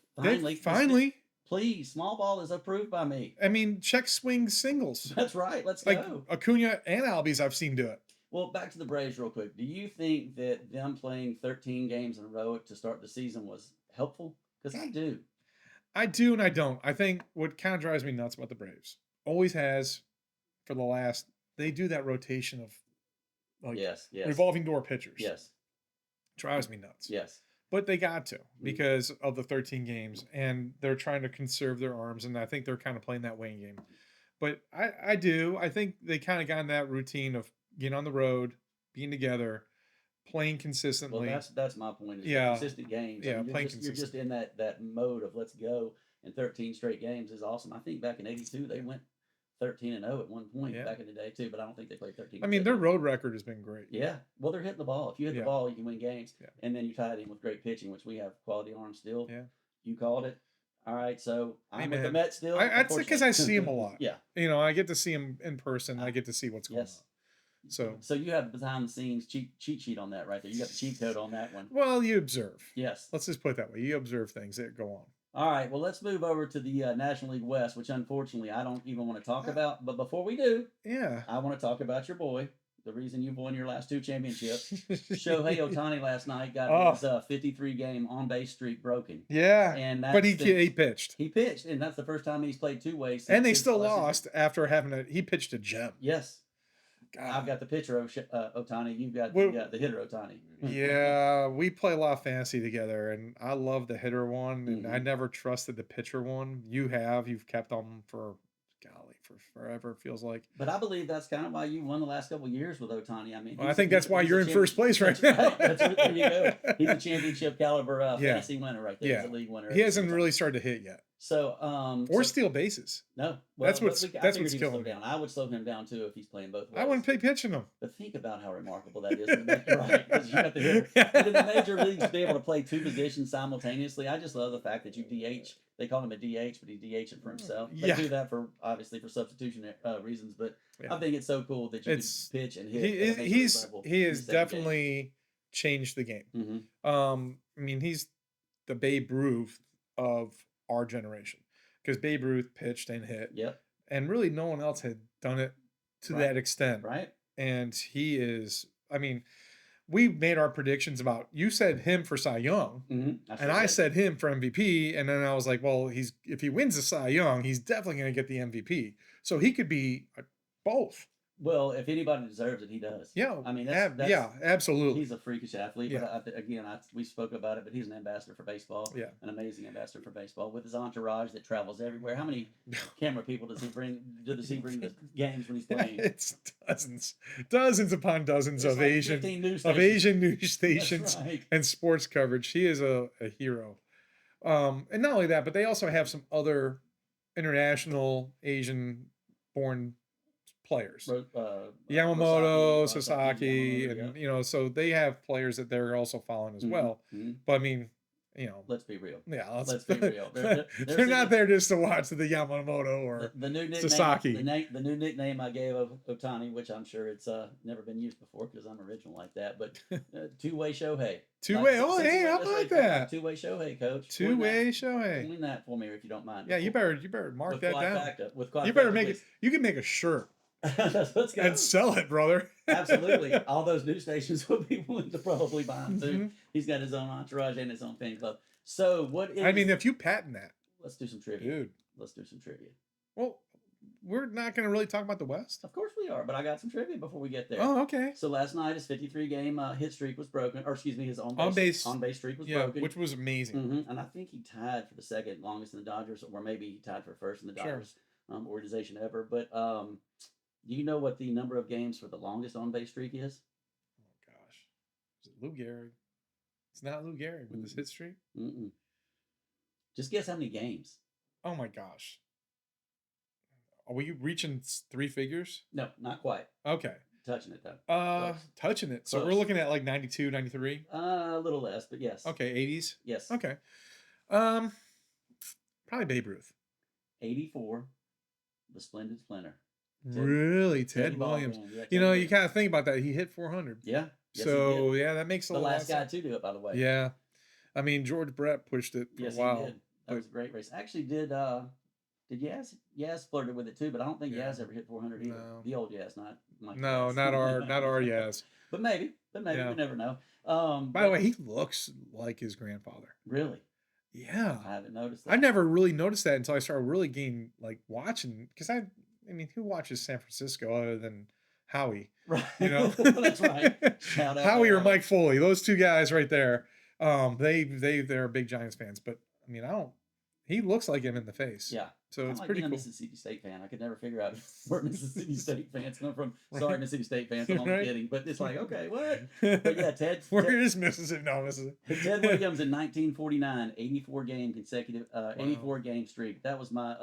[SPEAKER 2] finally.
[SPEAKER 1] Please, small ball is approved by me.
[SPEAKER 2] I mean, check swing singles.
[SPEAKER 1] That's right. Let's go.
[SPEAKER 2] Acuna and Albies, I've seen do it.
[SPEAKER 1] Well, back to the Braves real quick. Do you think that them playing 13 games in a row to start the season was helpful? Because I do.
[SPEAKER 2] I do and I don't. I think what kind of drives me nuts about the Braves, always has for the last, they do that rotation of revolving door pitchers.
[SPEAKER 1] Yes.
[SPEAKER 2] Drives me nuts.
[SPEAKER 1] Yes.
[SPEAKER 2] But they got to, because of the 13 games, and they're trying to conserve their arms, and I think they're kind of playing that weighing game. But I think they kind of got in that routine of getting on the road, being together, playing consistently.
[SPEAKER 1] Well, that's my point. Consistent games.
[SPEAKER 2] Yeah,
[SPEAKER 1] I mean,
[SPEAKER 2] playing
[SPEAKER 1] you're just in that mode of let's go, and 13 straight games is awesome. I think back in '82 they went 13-0 at one point back in the day too, but I don't think they played 13.
[SPEAKER 2] I mean, their road record has been great.
[SPEAKER 1] Yeah, well, they're hitting the ball. If you hit the ball, you can win games. Yeah. And then you tie it in with great pitching, which we have quality arms still. Yeah, you called it. All right, so I'm with the Mets still.
[SPEAKER 2] That's because I see them a lot.
[SPEAKER 1] Yeah,
[SPEAKER 2] I get to see them in person. I get to see what's going on. So
[SPEAKER 1] you have behind the scenes cheat sheet on that right there. You got the cheat code on that one.
[SPEAKER 2] Well, you observe.
[SPEAKER 1] Yes.
[SPEAKER 2] Let's just put it that way. You observe things that go on.
[SPEAKER 1] All right, well, let's move over to the National League West, which unfortunately I don't even want to talk about. But before we do, I want to talk about your boy, the reason you've won your last 2 championships. Shohei Ohtani last night got his 53-game on-base streak broken.
[SPEAKER 2] Yeah, but he pitched.
[SPEAKER 1] He pitched, and that's the first time he's played 2 ways.
[SPEAKER 2] And they still lost after he pitched a gem.
[SPEAKER 1] Yes. God. I've got the pitcher of Ohtani. You've got the hitter Ohtani.
[SPEAKER 2] Yeah, we play a lot of fantasy together, and I love the hitter one, and I never trusted the pitcher one. You've kept them for forever, it feels like.
[SPEAKER 1] But I believe that's kind of why you won the last couple of years with Ohtani. I mean,
[SPEAKER 2] I think that's why you're in first place right now.
[SPEAKER 1] There you go. He's a championship caliber fantasy winner right there. He's a league winner.
[SPEAKER 2] He hasn't really started to hit yet.
[SPEAKER 1] So,
[SPEAKER 2] or steal bases.
[SPEAKER 1] no, well,
[SPEAKER 2] That's
[SPEAKER 1] but
[SPEAKER 2] what's
[SPEAKER 1] I
[SPEAKER 2] that's
[SPEAKER 1] figured
[SPEAKER 2] what's
[SPEAKER 1] he would slow
[SPEAKER 2] killing me.
[SPEAKER 1] down. I would slow him down too if he's playing both
[SPEAKER 2] I
[SPEAKER 1] ways.
[SPEAKER 2] wouldn't pay pitching him.
[SPEAKER 1] But think about how remarkable that is. Right, because you got the hitter. But in the major leagues, to be able to play two positions simultaneously, I just love the fact that you DH. They call him a DH, but he's DHing for himself. They
[SPEAKER 2] Yeah.
[SPEAKER 1] do that for obviously for substitution reasons, but
[SPEAKER 2] Yeah.
[SPEAKER 1] I think it's so cool that you
[SPEAKER 2] It's
[SPEAKER 1] can pitch and hit.
[SPEAKER 2] he
[SPEAKER 1] at a major league
[SPEAKER 2] he's
[SPEAKER 1] level
[SPEAKER 2] he
[SPEAKER 1] in
[SPEAKER 2] has
[SPEAKER 1] the same game.
[SPEAKER 2] definitely changed the game.
[SPEAKER 1] Mhm.
[SPEAKER 2] I mean, he's the Babe Ruth of our generation because Babe Ruth pitched and hit,
[SPEAKER 1] Yep.
[SPEAKER 2] and really no one else had done it to
[SPEAKER 1] Right.
[SPEAKER 2] that extent.
[SPEAKER 1] Right.
[SPEAKER 2] And he is. I mean, we made our predictions about. You said him for Cy Young, and I said him for MVP, and then I was like, well, if he wins the Cy Young, he's definitely going to get the MVP. So he could be both.
[SPEAKER 1] Well, if anybody deserves it, he does.
[SPEAKER 2] Yeah,
[SPEAKER 1] I mean,
[SPEAKER 2] yeah, absolutely.
[SPEAKER 1] He's a freakish athlete.
[SPEAKER 2] Yeah.
[SPEAKER 1] But we spoke about it, but he's an ambassador for baseball.
[SPEAKER 2] Yeah.
[SPEAKER 1] An amazing ambassador for baseball with his entourage that travels everywhere. How many camera people does he bring? Does he bring the games when he's playing?
[SPEAKER 2] It's dozens upon dozens
[SPEAKER 1] It's
[SPEAKER 2] of
[SPEAKER 1] like
[SPEAKER 2] Asian
[SPEAKER 1] 15 news
[SPEAKER 2] of
[SPEAKER 1] stations.
[SPEAKER 2] Asian news stations
[SPEAKER 1] That's right.
[SPEAKER 2] and sports coverage. He is a hero. And not only that, but they also have some other international Asian born players. Yamamoto, Sasaki,
[SPEAKER 1] Yamamoto,
[SPEAKER 2] and so they have players that they're also following as well. But I mean,
[SPEAKER 1] let's be real.
[SPEAKER 2] Yeah,
[SPEAKER 1] let's be real.
[SPEAKER 2] They're not there just to watch the Yamamoto or
[SPEAKER 1] the new nickname,
[SPEAKER 2] Sasaki.
[SPEAKER 1] The new nickname I gave of Ohtani, which I'm sure it's never been used before because I'm original like that, but two-way Shohei.
[SPEAKER 2] Two-way. Oh, hey, how about that?
[SPEAKER 1] Two-way Shohei, coach.
[SPEAKER 2] Two-way Shohei.
[SPEAKER 1] Clean that for me if you don't mind.
[SPEAKER 2] Yeah, you better mark that down.
[SPEAKER 1] You
[SPEAKER 2] better make it. You can make a shirt.
[SPEAKER 1] Let's go.
[SPEAKER 2] And sell it, brother.
[SPEAKER 1] Absolutely. All those news stations would be willing to probably buy him too. He's got his own entourage and his own fan club. So what is...
[SPEAKER 2] I mean, if you patent that.
[SPEAKER 1] Let's do some trivia.
[SPEAKER 2] Dude.
[SPEAKER 1] Let's do some trivia.
[SPEAKER 2] Well, we're not going to really talk about the West.
[SPEAKER 1] Of course we are, but I got some trivia before we get there.
[SPEAKER 2] Oh, okay.
[SPEAKER 1] So last night his 53-game hit streak was broken, or excuse me, his on-base streak was broken.
[SPEAKER 2] Which was amazing.
[SPEAKER 1] And I think he tied for the second longest in the Dodgers, or maybe he tied for first in the Dodgers organization ever. But do you know what the number of games for the longest on-base streak is?
[SPEAKER 2] Oh, gosh. Is it Lou Gehrig? It's not Lou Gehrig with his hit streak?
[SPEAKER 1] Just guess how many games.
[SPEAKER 2] Oh, my gosh. Are we reaching 3 figures?
[SPEAKER 1] No, not quite.
[SPEAKER 2] Okay.
[SPEAKER 1] Touching it, though.
[SPEAKER 2] Touching it. So we're looking at like 92, 93?
[SPEAKER 1] A little less, but yes.
[SPEAKER 2] Okay, 80s?
[SPEAKER 1] Yes.
[SPEAKER 2] Okay. Probably Babe Ruth.
[SPEAKER 1] 84, the Splendid Splinter.
[SPEAKER 2] Really? Ted Williams. Yeah, you kind of think about that. He hit 400.
[SPEAKER 1] Yeah. Yes,
[SPEAKER 2] so, yeah, that makes a lot of sense.
[SPEAKER 1] The last guy to do it, by the way.
[SPEAKER 2] Yeah. I mean, George Brett pushed it for a while.
[SPEAKER 1] He did. That was a great race. Actually, did Yaz flirted with it too, but I don't think Yaz ever hit 400 either. No. The old Yaz, not Mike.
[SPEAKER 2] No, not our Yaz.
[SPEAKER 1] But maybe we never know.
[SPEAKER 2] By the way, he looks like his grandfather.
[SPEAKER 1] Really?
[SPEAKER 2] Yeah.
[SPEAKER 1] I haven't noticed that.
[SPEAKER 2] I never really noticed that until I started really getting watching, because I mean, who watches San Francisco other than Howie?
[SPEAKER 1] Right.
[SPEAKER 2] That's
[SPEAKER 1] right. Shout out
[SPEAKER 2] Howie or Mike Foley, those two guys right there. They're big Giants fans, but I mean, he looks like him in the face.
[SPEAKER 1] Yeah.
[SPEAKER 2] So it's pretty cool.
[SPEAKER 1] Mississippi State fan. I could never figure out where Mississippi State fans come from. Sorry, Mississippi State fans. I'm only kidding. But it's like, okay, what? But yeah, Ted.
[SPEAKER 2] Where is Mississippi? No, Mississippi.
[SPEAKER 1] Ted Williams in 1949, 84 game streak. That was my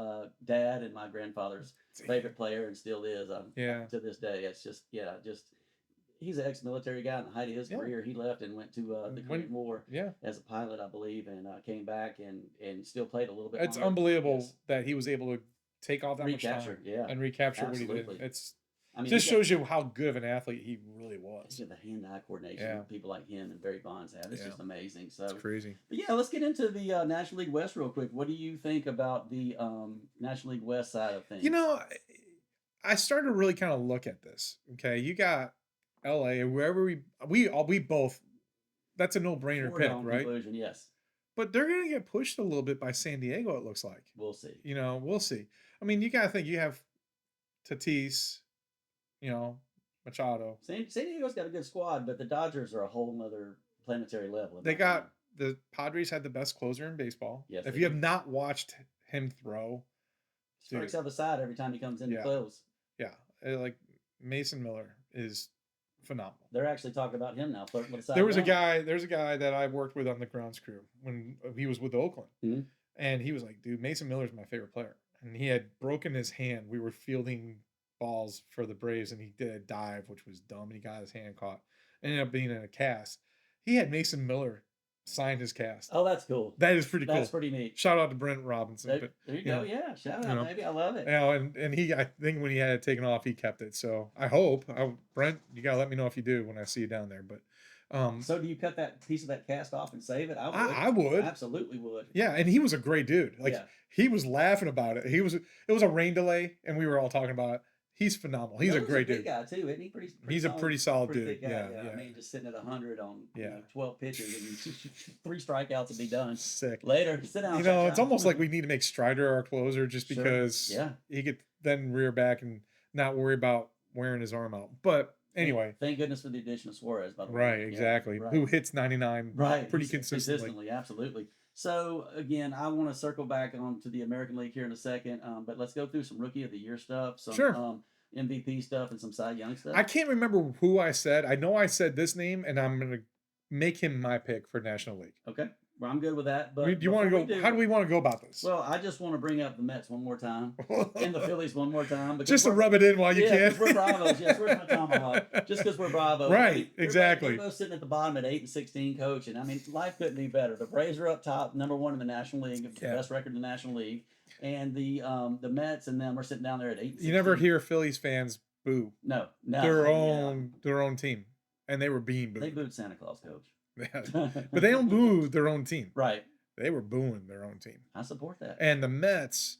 [SPEAKER 1] dad and my grandfather's favorite player and still is. To this day. It's just, he's an ex-military guy. In the height of his career, he left and went to the Korean War as a pilot, I believe, and came back and still played a little bit.
[SPEAKER 2] It's unbelievable that he was able to take off that much time and recapture what he did. Just shows you how good of an athlete he really was.
[SPEAKER 1] The hand-eye coordination that people like him and Barry Bonds have. It's just amazing. So
[SPEAKER 2] it's crazy.
[SPEAKER 1] But yeah, let's get into the National League West real quick. What do you think about the National League West side of things?
[SPEAKER 2] I started to really kind of look at this. Okay, you got LA, wherever we both, that's a no-brainer pick, right?
[SPEAKER 1] Conclusion, yes.
[SPEAKER 2] But they're going to get pushed a little bit by San Diego, it looks like.
[SPEAKER 1] We'll see.
[SPEAKER 2] We'll see. I mean, you got to think you have Tatis, Machado.
[SPEAKER 1] San Diego's got a good squad, but the Dodgers are a whole nother planetary level.
[SPEAKER 2] The Padres had the best closer in baseball.
[SPEAKER 1] Yes.
[SPEAKER 2] If you have not watched him throw,
[SPEAKER 1] strikes out the side every time he comes in to close.
[SPEAKER 2] Yeah. Like Mason Miller is phenomenal.
[SPEAKER 1] They're actually talking about him now. Flirting with the side.
[SPEAKER 2] There's a guy that I worked with on the grounds crew when he was with Oakland. And he was like, dude, Mason Miller's my favorite player. And he had broken his hand. We were fielding balls for the Braves, and he did a dive, which was dumb. And he got his hand caught. Ended up being in a cast. He had Mason Miller sign his cast.
[SPEAKER 1] Oh, that's cool.
[SPEAKER 2] That is pretty cool.
[SPEAKER 1] That's pretty neat.
[SPEAKER 2] Shout out to Brent Robinson.
[SPEAKER 1] There you go. Yeah, shout out, baby. I love it.
[SPEAKER 2] And he, I think when he had it taken off, he kept it. So I hope, Brent, you gotta let me know if you do when I see you down there. But
[SPEAKER 1] so do you cut that piece of that cast off and save it?
[SPEAKER 2] I would.
[SPEAKER 1] Absolutely would.
[SPEAKER 2] Yeah, and he was a great dude. Like he was laughing about it. It was a rain delay, and we were all talking about it. He's phenomenal. He's a great dude.
[SPEAKER 1] Guy too, isn't he?
[SPEAKER 2] He's a pretty solid dude. Yeah.
[SPEAKER 1] I mean, just sitting at 100 on 12 pitches and 3 strikeouts and be done.
[SPEAKER 2] Sick.
[SPEAKER 1] Later, sit down.
[SPEAKER 2] It's almost like we need to make Strider our closer just because he could then rear back and not worry about wearing his arm out. But anyway,
[SPEAKER 1] thank goodness for the addition of Suarez, by the way.
[SPEAKER 2] Right, exactly. Right. Who hits 99 pretty consistently.
[SPEAKER 1] Absolutely. So again, I want to circle back on to the American League here in a second, but let's go through some Rookie of the Year stuff, some MVP stuff, and some Cy Young stuff.
[SPEAKER 2] I can't remember who I said. I know I said this name, and I'm gonna make him my pick for National League.
[SPEAKER 1] Okay. Well, I'm good with that. But
[SPEAKER 2] do you want to go? How do we want to go about this?
[SPEAKER 1] Well, I just want to bring up the Mets one more time and the Phillies one more time.
[SPEAKER 2] Just to rub it in while you can.
[SPEAKER 1] We're Bravos. Yes, where's my tomahawk? Just because we're Bravos.
[SPEAKER 2] Right, exactly.
[SPEAKER 1] We're both sitting at the bottom at 8-16, coach. And I mean, life couldn't be better. The Braves are up top, number 1 in the National League, best record in the National League. And the Mets and them are sitting down there at 8-16.
[SPEAKER 2] You never hear Phillies fans boo.
[SPEAKER 1] No.
[SPEAKER 2] Their own team, and they were being booed.
[SPEAKER 1] They booed Santa Claus, coach.
[SPEAKER 2] But they don't boo their own team.
[SPEAKER 1] Right.
[SPEAKER 2] They were booing their own team.
[SPEAKER 1] I support that.
[SPEAKER 2] And the Mets,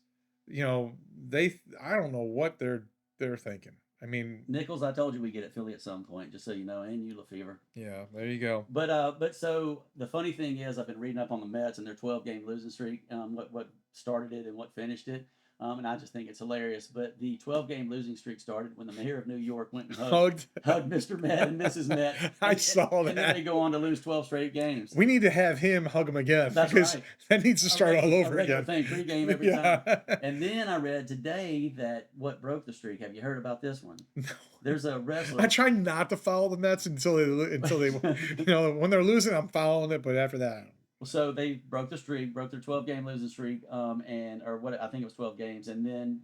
[SPEAKER 2] I don't know what they're thinking. I mean,
[SPEAKER 1] Nichols, I told you we get at Philly at some point, just so you know, and you, LeFever.
[SPEAKER 2] Yeah, there you go.
[SPEAKER 1] But so the funny thing is, I've been reading up on the Mets and their 12-game losing streak, what started it and what finished it. And I just think it's hilarious. But the 12-game losing streak started when the mayor of New York went and hugged Mr. Met and Mrs. Met.
[SPEAKER 2] I saw that.
[SPEAKER 1] And then they go on to lose 12 straight games.
[SPEAKER 2] We need to have him hug them again.
[SPEAKER 1] That's
[SPEAKER 2] because
[SPEAKER 1] right.
[SPEAKER 2] That needs to start all over again.
[SPEAKER 1] Thing, 3 game every time. And then I read today that what broke the streak. Have you heard about this one?
[SPEAKER 2] No.
[SPEAKER 1] There's a wrestler.
[SPEAKER 2] I try not to follow the Mets until they when they're losing, I'm following it. But after that,
[SPEAKER 1] so they broke the streak, broke their 12-game losing streak, I think it was 12 games, and then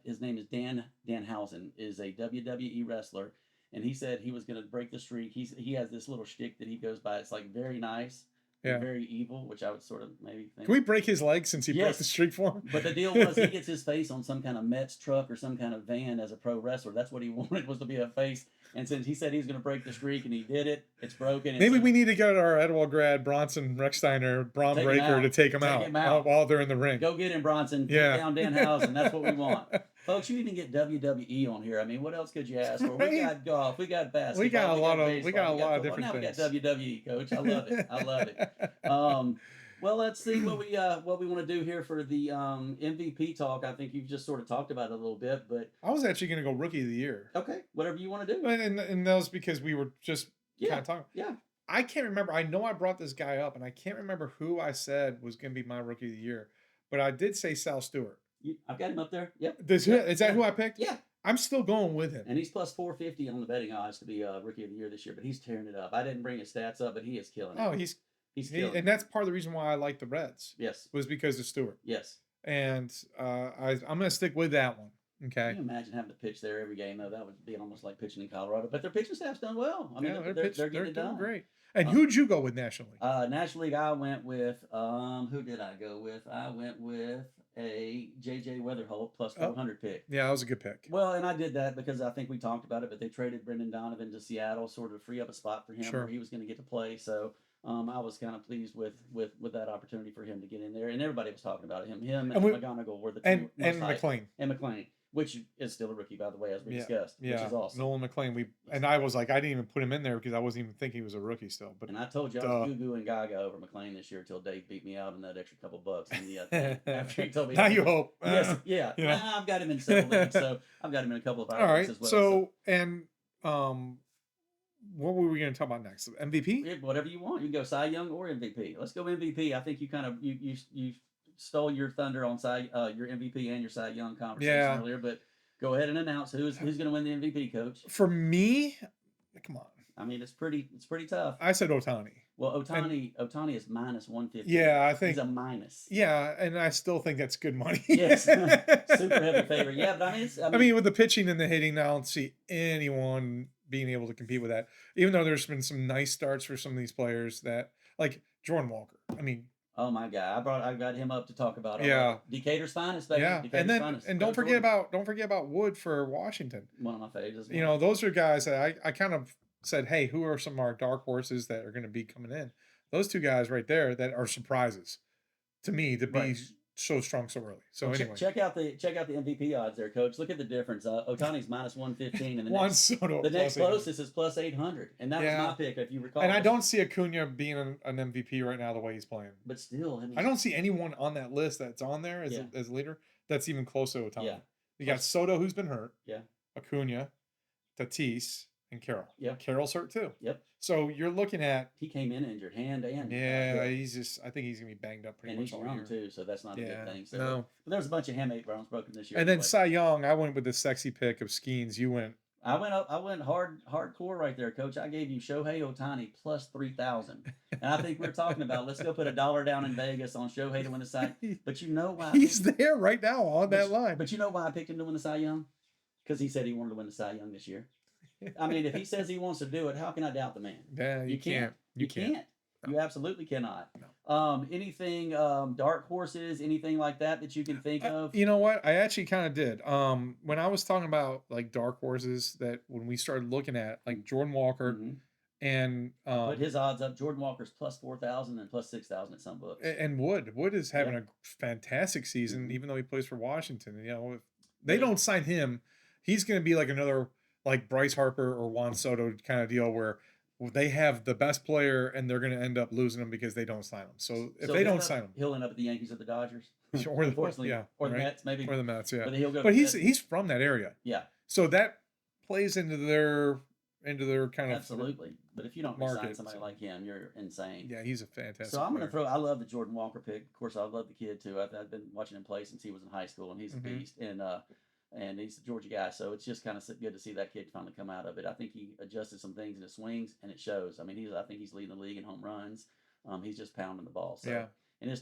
[SPEAKER 1] his name is Dan Danhausen, is a WWE wrestler, and he said he was going to break the streak. He has this little shtick that he goes by. It's like very nice, very evil, which I would sort of maybe think.
[SPEAKER 2] Can we break his leg since he broke the streak for him?
[SPEAKER 1] But the deal was he gets his face on some kind of Mets truck or some kind of van as a pro wrestler. That's what he wanted, was to be a face. And since he said he's going to break the streak and he did it, it's broken.
[SPEAKER 2] Maybe we need to get our Edwald grad Bronson Rechsteiner Braun Breaker to take him out while they're in the ring.
[SPEAKER 1] Go get him, Bronson. Take down Danhausen. That's what we want. Folks, you even get WWE on here. I mean, what else could you ask for? We got golf. We got basketball.
[SPEAKER 2] We got a lot of different
[SPEAKER 1] things. Now
[SPEAKER 2] things.
[SPEAKER 1] We got WWE, Coach. I love it. I love it. Well, let's see what we want to do here for the MVP talk. I think you've just sort of talked about it a little bit, but
[SPEAKER 2] I was actually going to go Rookie of the Year.
[SPEAKER 1] Okay, whatever you want to do.
[SPEAKER 2] And that was because we were just kind of talking.
[SPEAKER 1] Yeah.
[SPEAKER 2] I can't remember. I know I brought this guy up, and I can't remember who I said was going to be my Rookie of the Year, but I did say Sal Stewart.
[SPEAKER 1] I've got him up there. Yep.
[SPEAKER 2] Is that who I picked?
[SPEAKER 1] Yeah.
[SPEAKER 2] I'm still going with him.
[SPEAKER 1] And he's plus 450 on the betting odds to be Rookie of the Year this year, but he's tearing it up. I didn't bring his stats up, but he is killing it.
[SPEAKER 2] Oh, he's killing and that's part of the reason why I like the Reds.
[SPEAKER 1] Yes.
[SPEAKER 2] Was because of Stewart.
[SPEAKER 1] Yes.
[SPEAKER 2] And I'm going to stick with that one. Okay.
[SPEAKER 1] Can you imagine having to pitch there every game, though? That would be almost like pitching in Colorado. But their pitching staff's done well. I mean, they're getting it done.
[SPEAKER 2] Great. And who'd you go with National League?
[SPEAKER 1] National League, I went with, who did I go with? I went with a J.J. Weatherholt plus 400 pick.
[SPEAKER 2] Yeah, that was a good pick.
[SPEAKER 1] Well, and I did that because I think we talked about it, but they traded Brendan Donovan to Seattle, sort of free up a spot for him where he was going to get to play. So I was kind of pleased with that opportunity for him to get in there. And everybody was talking about him. Him and McGonigal were the two.
[SPEAKER 2] And McLean.
[SPEAKER 1] And McLean, which is still a rookie, by the way, as we discussed, which is awesome.
[SPEAKER 2] Nolan McLean. And I was like, I didn't even put him in there because I wasn't even thinking he was a rookie still.
[SPEAKER 1] And I told you I was goo-goo and gaga over McLean this year until Dave beat me out in that extra couple bucks. And after he told me.
[SPEAKER 2] Now you hope.
[SPEAKER 1] Yes, yeah. I've got him in several leagues, so I've got him in a couple of our leagues as well.
[SPEAKER 2] So, and what were we going to talk about next? MVP?
[SPEAKER 1] Yeah, whatever you want. You can go Cy Young or MVP. Let's go MVP. I think you kind of you stole your thunder on your MVP and your Cy Young conversation earlier, but go ahead and announce who's going to win the MVP, Coach.
[SPEAKER 2] For me, come on.
[SPEAKER 1] I mean, it's pretty tough.
[SPEAKER 2] I said Ohtani.
[SPEAKER 1] Well,
[SPEAKER 2] And
[SPEAKER 1] Ohtani is minus 150.
[SPEAKER 2] yeah, I
[SPEAKER 1] He's
[SPEAKER 2] think
[SPEAKER 1] a minus.
[SPEAKER 2] yeah, and I still think that's good money.
[SPEAKER 1] Yes, super heavy favorite. Yeah, but
[SPEAKER 2] I mean, with the pitching and the hitting, I don't see anyone being able to compete with that. Even though there's been some nice starts for some of these players that, like Jordan Walker. I mean,
[SPEAKER 1] oh my God, I got him up to talk about.
[SPEAKER 2] yeah,
[SPEAKER 1] Decatur's finest, baby.
[SPEAKER 2] yeah,
[SPEAKER 1] Decatur's
[SPEAKER 2] and
[SPEAKER 1] finest.
[SPEAKER 2] don't forget about Wood for Washington.
[SPEAKER 1] One of my favorites.
[SPEAKER 2] You know, those are guys that I kind of said, hey, who are some of our dark horses that are going to be coming in? Those two guys right there that are surprises to me to be so strong so early. So
[SPEAKER 1] well,
[SPEAKER 2] anyway,
[SPEAKER 1] check out the MVP odds there, Coach. Look at the difference. Ohtani's minus 115, and
[SPEAKER 2] the
[SPEAKER 1] next closest is plus 800, and that was my pick, if you recall.
[SPEAKER 2] And I don't see Acuna being an MVP right now the way he's playing.
[SPEAKER 1] But still,
[SPEAKER 2] I don't see anyone on that list that's on there as a leader that's even close to Ohtani. Yeah. You got Soto, who's been hurt.
[SPEAKER 1] Yeah.
[SPEAKER 2] Acuna, Tatis, and Carroll.
[SPEAKER 1] Yeah.
[SPEAKER 2] Carroll's hurt too.
[SPEAKER 1] Yep.
[SPEAKER 2] So you're looking at
[SPEAKER 1] he came in injured, hand and
[SPEAKER 2] I think he's gonna be banged up pretty much all year
[SPEAKER 1] too. So that's not a good thing. So,
[SPEAKER 2] no.
[SPEAKER 1] But there was a bunch of hamate bones broken this year.
[SPEAKER 2] And then Cy Young, I went with the sexy pick of Skeens. You went.
[SPEAKER 1] I went hardcore right there, Coach. I gave you Shohei Ohtani plus 3,000, and I think we're talking about let's go put $1 down in Vegas on Shohei to win the Cy. But you know why
[SPEAKER 2] he's there right now on that line.
[SPEAKER 1] But you know why I picked him to win the Cy Young? Because he said he wanted to win the Cy Young this year. I mean, if he says he wants to do it, how can I doubt the man?
[SPEAKER 2] Yeah, you can't. You can't.
[SPEAKER 1] No. You absolutely cannot.
[SPEAKER 2] No.
[SPEAKER 1] Anything dark horses, anything like that you can think of?
[SPEAKER 2] You know what? I actually kind of did. When I was talking about like dark horses, that when we started looking at like Jordan Walker and
[SPEAKER 1] put his odds up. Jordan Walker's plus 4,000 and plus 6,000 at some books.
[SPEAKER 2] And Wood is having a fantastic season, even though he plays for Washington. You know, if they don't sign him, he's going to be like another like Bryce Harper or Juan Soto kind of deal where they have the best player and they're going to end up losing him because they don't sign him. So if they don't sign him,
[SPEAKER 1] he'll end up at the Yankees or the Dodgers,
[SPEAKER 2] or the
[SPEAKER 1] unfortunately, or the Mets maybe,
[SPEAKER 2] or the Mets, yeah.
[SPEAKER 1] But
[SPEAKER 2] he's from that area,
[SPEAKER 1] yeah.
[SPEAKER 2] So that plays into their kind of
[SPEAKER 1] absolutely. But if you don't sign somebody like him, you're insane.
[SPEAKER 2] Yeah, he's a fantastic.
[SPEAKER 1] So I'm going to throw. I love the Jordan Walker pick. Of course, I love the kid too. I've been watching him play since he was in high school, and he's a beast. And he's a Georgia guy, so it's just kind of good to see that kid finally come out of it. I think he adjusted some things in his swings, and it shows. I mean, I think he's leading the league in home runs. He's just pounding the ball. So.
[SPEAKER 2] Yeah.
[SPEAKER 1] And his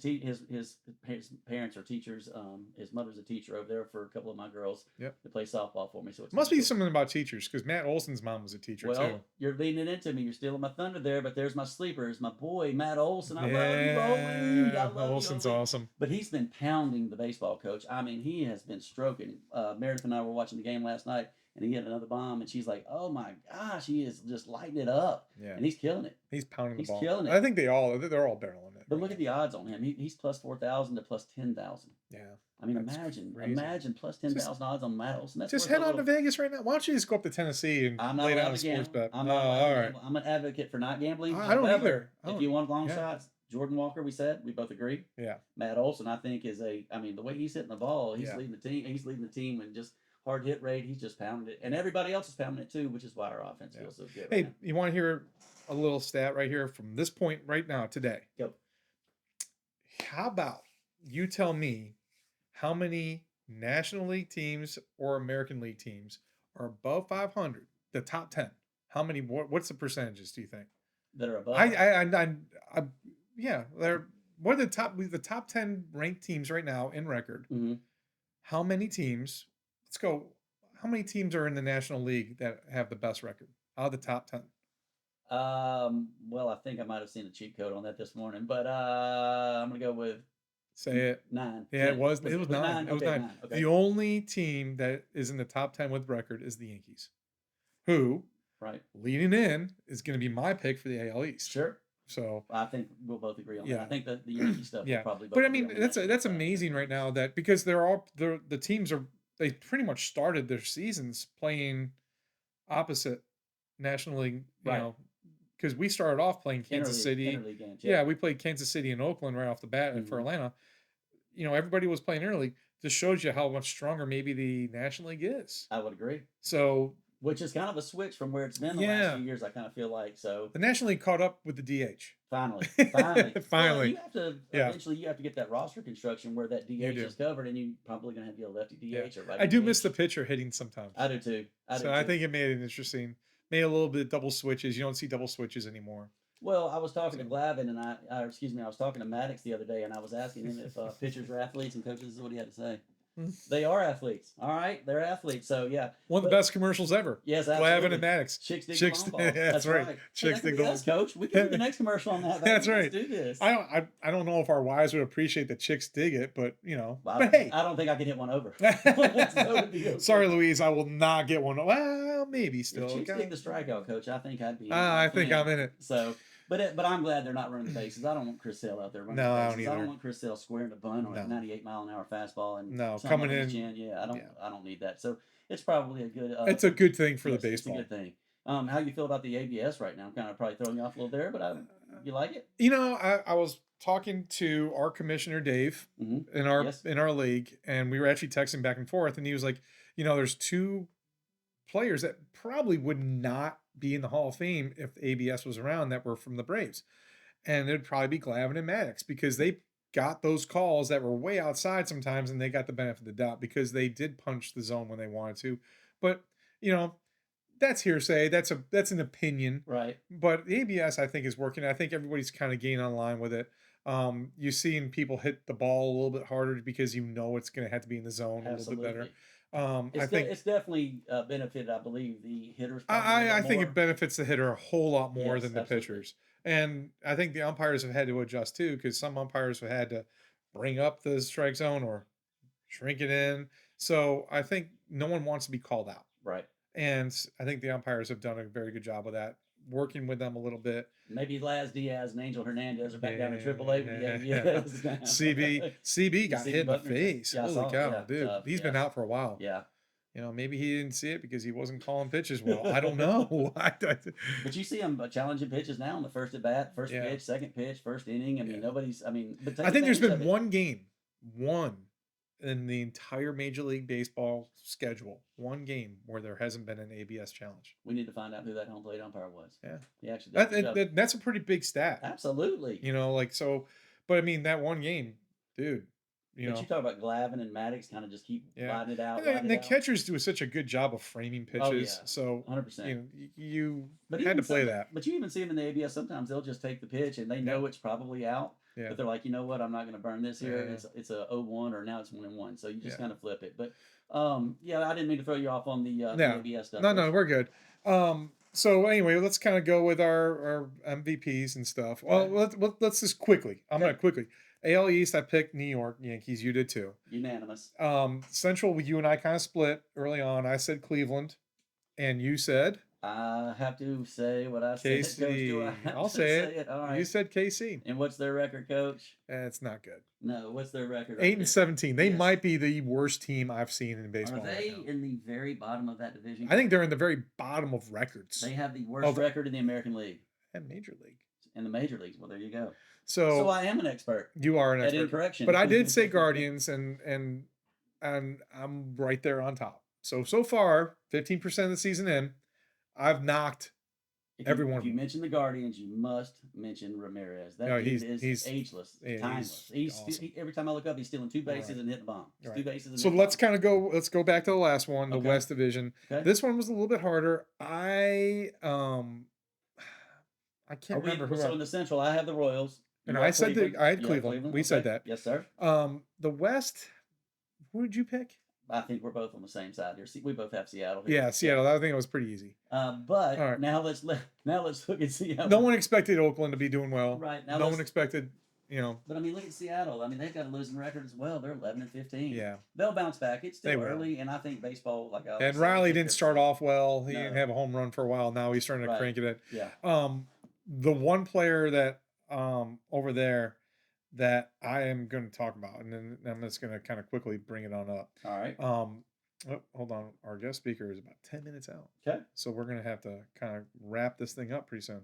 [SPEAKER 1] parents are teachers. His mother's a teacher over there for a couple of my girls.
[SPEAKER 2] Yep.
[SPEAKER 1] That play softball for me. So it
[SPEAKER 2] must be something about teachers because Matt Olson's mom was a teacher too.
[SPEAKER 1] Well, you're leading it into me. You're stealing my thunder there, but there's my sleepers. My boy Matt Olson. I love you, Ollie.
[SPEAKER 2] Olson's awesome.
[SPEAKER 1] But he's been pounding the baseball, Coach. I mean, he has been stroking. Meredith and I were watching the game last night. And he hit another bomb, and she's like, "Oh my gosh, he is just lighting it up."
[SPEAKER 2] Yeah,
[SPEAKER 1] and he's killing it.
[SPEAKER 2] He's pounding the ball.
[SPEAKER 1] He's killing it.
[SPEAKER 2] I think they're all barreling it.
[SPEAKER 1] But look at the odds on him. He's plus 4,000 to plus 10,000.
[SPEAKER 2] Yeah.
[SPEAKER 1] I mean, imagine plus 10,000 odds on Matt Olson.
[SPEAKER 2] Just head on to Vegas right now. Why don't you just go up to Tennessee and lay down a sports bet?
[SPEAKER 1] All right. I'm an advocate for not gambling.
[SPEAKER 2] I don't either.
[SPEAKER 1] If you want long shots, Jordan Walker, we both agree.
[SPEAKER 2] Yeah.
[SPEAKER 1] Matt Olson, I think, the way he's hitting the ball, he's leading the team. He's leading the team and just hard hit rate. He's just pounding it, and everybody else is pounding it too, which is why our offense feels so good.
[SPEAKER 2] Hey, you want to hear a little stat right here from this point right now today?
[SPEAKER 1] Go.
[SPEAKER 2] How about you tell me how many National League teams or American League teams are above 500? The top 10. How many? What's the percentages? Do you think
[SPEAKER 1] that are above?
[SPEAKER 2] They're what are the top 10 ranked teams right now in record?
[SPEAKER 1] Mm-hmm.
[SPEAKER 2] How many teams? Let's go. How many teams are in the National League that have the best record out of the top 10?
[SPEAKER 1] Well, I think I might have seen a cheat code on that this morning, but I'm gonna go with.
[SPEAKER 2] Say it.
[SPEAKER 1] 9.
[SPEAKER 2] Yeah, 10. It was 9. It was 9.
[SPEAKER 1] Okay.
[SPEAKER 2] The only team that is in the top 10 with record is the Yankees, who, leading in, is going to be my pick for the AL East.
[SPEAKER 1] Sure.
[SPEAKER 2] So
[SPEAKER 1] I think we'll both agree on that. I think that the Yankee stuff.
[SPEAKER 2] Yeah.
[SPEAKER 1] Probably.
[SPEAKER 2] But I mean, that's amazing right now that because the teams they pretty much started their seasons playing opposite National League, you know, because we started off playing Kansas City.
[SPEAKER 1] Games,
[SPEAKER 2] we played Kansas City and Oakland right off the bat, and for Atlanta, everybody was playing early. Just shows you how much stronger maybe the National League is.
[SPEAKER 1] I would agree.
[SPEAKER 2] So,
[SPEAKER 1] which is kind of a switch from where it's been the last few years. I kind of feel like so.
[SPEAKER 2] The National League caught up with the DH.
[SPEAKER 1] Finally.
[SPEAKER 2] Finally.
[SPEAKER 1] You have to eventually you have to get that roster construction where that DH is covered, and you probably gonna have to be a lefty DH or right.
[SPEAKER 2] I do miss the pitcher hitting sometimes.
[SPEAKER 1] I do too.
[SPEAKER 2] I think it made it interesting. Made a little bit of double switches. You don't see double switches anymore.
[SPEAKER 1] Well, I was talking to
[SPEAKER 2] So
[SPEAKER 1] Glavin and excuse me, I was talking to Maddox the other day, and I was asking him if pitchers are athletes, and coaches, this is what he had to say. They are athletes. All right, they're athletes. So yeah,
[SPEAKER 2] one of the best commercials ever.
[SPEAKER 1] Yes,
[SPEAKER 2] Glavin
[SPEAKER 1] absolutely.
[SPEAKER 2] and Maddox.
[SPEAKER 1] Chicks dig the long ball.
[SPEAKER 2] That's right.
[SPEAKER 1] Hey,
[SPEAKER 2] Chicks dig the long.
[SPEAKER 1] Coach. We can do the next commercial on that.
[SPEAKER 2] That's right.
[SPEAKER 1] Let's do this.
[SPEAKER 2] I don't know if our wives would appreciate that chicks dig it, but
[SPEAKER 1] Well,
[SPEAKER 2] but hey,
[SPEAKER 1] I don't think I can hit one over.
[SPEAKER 2] Sorry, Louise, I will not get one. Well, maybe still.
[SPEAKER 1] If chicks dig the strikeout, Coach, I think I'd be.
[SPEAKER 2] I think I'm in it.
[SPEAKER 1] So. But I'm glad they're not running the bases. I don't want Chris Sale out there running
[SPEAKER 2] No,
[SPEAKER 1] the
[SPEAKER 2] I
[SPEAKER 1] bases.
[SPEAKER 2] don't
[SPEAKER 1] I
[SPEAKER 2] either.
[SPEAKER 1] don't want Chris Sale squaring a bunt on a 98-mile-an-hour fastball and
[SPEAKER 2] coming
[SPEAKER 1] on
[SPEAKER 2] in.
[SPEAKER 1] his chin. Yeah, I don't need that. So it's probably a good.
[SPEAKER 2] It's a good thing for the baseball.
[SPEAKER 1] It's a good thing. How you feel about the ABS right now? I'm kind of probably throwing you off a little there, but you like it?
[SPEAKER 2] I was talking to our commissioner Dave in our league, and we were actually texting back and forth, and he was like, there's two players that probably would not be in the Hall of Fame if ABS was around that were from the Braves. And it'd probably be Glavin and Maddox because they got those calls that were way outside sometimes, and they got the benefit of the doubt because they did punch the zone when they wanted to. But, that's hearsay. That's an opinion.
[SPEAKER 1] Right.
[SPEAKER 2] But the ABS, I think, is working. I think everybody's kind of getting online with it. You're seeing people hit the ball a little bit harder because it's going to have to be in the zone a little bit better. I think
[SPEAKER 1] it's definitely benefited, I believe, the hitters.
[SPEAKER 2] I think it benefits the hitter a whole lot more than the
[SPEAKER 1] absolutely.
[SPEAKER 2] pitchers. And I think the umpires have had to adjust too, because some umpires have had to bring up the strike zone or shrink it in. So I think no one wants to be called out.
[SPEAKER 1] Right.
[SPEAKER 2] And I think the umpires have done a very good job of that, working with them a little bit.
[SPEAKER 1] Maybe Laz Diaz and Angel Hernandez are back down in AAA with the ABS.
[SPEAKER 2] CB got hit in the face.
[SPEAKER 1] Yeah,
[SPEAKER 2] Holy cow, dude. He's been out for a while.
[SPEAKER 1] Yeah.
[SPEAKER 2] Maybe he didn't see it because he wasn't calling pitches well. I don't know.
[SPEAKER 1] But you see him challenging pitches now on the first at bat, first pitch, second pitch, first inning. I mean,
[SPEAKER 2] I think there's been one in the entire Major League Baseball schedule, one game where there hasn't been an ABS challenge.
[SPEAKER 1] We need to find out who that home plate umpire was.
[SPEAKER 2] Yeah.
[SPEAKER 1] He actually
[SPEAKER 2] that's a pretty big stat.
[SPEAKER 1] Absolutely.
[SPEAKER 2] But I mean, that one game, dude.
[SPEAKER 1] But you talk about Glavin and Maddox kind of just keep riding it out.
[SPEAKER 2] And the catchers do such a good job of framing pitches. So
[SPEAKER 1] 100%.
[SPEAKER 2] You had to play that.
[SPEAKER 1] But you even see them in the ABS. Sometimes they'll just take the pitch and they know it's probably out.
[SPEAKER 2] Yeah.
[SPEAKER 1] But they're like, you know what? I'm not going to burn this here. Yeah. It's a 0-1 or now it's 1-1. So you just kind of flip it. But I didn't mean to throw you off on the ABS stuff.
[SPEAKER 2] No, we're good. So anyway, let's kind of go with our MVPs and stuff. Well, let's just quickly. I'm going to quickly. AL East, I picked New York Yankees. You did too.
[SPEAKER 1] Unanimous.
[SPEAKER 2] Central, you and I kind of split early on. I said Cleveland, and you said.
[SPEAKER 1] I have to say what I
[SPEAKER 2] said. KC. I'll say it.
[SPEAKER 1] All right.
[SPEAKER 2] You said KC.
[SPEAKER 1] And what's their record, Coach?
[SPEAKER 2] It's not good.
[SPEAKER 1] No, what's their record?
[SPEAKER 2] 8-17. They might be the worst team I've seen in baseball.
[SPEAKER 1] Are they in the very bottom of that division?
[SPEAKER 2] I think they're in the very bottom of records.
[SPEAKER 1] They have the worst record in the American League.
[SPEAKER 2] And Major League.
[SPEAKER 1] In the Major Leagues. Well, there you go.
[SPEAKER 2] So
[SPEAKER 1] I am an expert.
[SPEAKER 2] You are an expert.
[SPEAKER 1] At incorrection.
[SPEAKER 2] But I did say Guardians, and I'm right there on top. So far, 15% of the season in, I've knocked everyone.
[SPEAKER 1] If you mention the Guardians, you must mention Ramirez. That he's ageless, timeless. He's awesome. Every time I look up, he's stealing two bases and hitting the bomb. Right. 2 bases. And
[SPEAKER 2] so let's kind of go. Let's go back to the last one, the West Division.
[SPEAKER 1] Okay.
[SPEAKER 2] This one was a little bit harder. I can't remember who.
[SPEAKER 1] So in the Central, I have the Royals.
[SPEAKER 2] And I said I had Cleveland. We said that.
[SPEAKER 1] Yes, sir.
[SPEAKER 2] The West. Who did you pick?
[SPEAKER 1] I think we're both on the same side here. We both have Seattle here.
[SPEAKER 2] Yeah, Seattle. I think it was pretty easy.
[SPEAKER 1] But now let's look at Seattle.
[SPEAKER 2] No one expected Oakland to be doing well.
[SPEAKER 1] Right.
[SPEAKER 2] Now no one expected, But
[SPEAKER 1] I mean, look at Seattle. I mean, they've got a losing record as well. They're 11-15.
[SPEAKER 2] Yeah.
[SPEAKER 1] They'll bounce back. It's still early, and I think baseball,
[SPEAKER 2] and Riley didn't start off well. He didn't have a home run for a while. Now he's starting to crank it.
[SPEAKER 1] Yeah.
[SPEAKER 2] The one player that over there that I am going to talk about, and then I'm just going to kind of quickly bring it on up.
[SPEAKER 1] All right.
[SPEAKER 2] Hold on. Our guest speaker is about 10 minutes out.
[SPEAKER 1] Okay.
[SPEAKER 2] So we're going to have to kind of wrap this thing up pretty soon.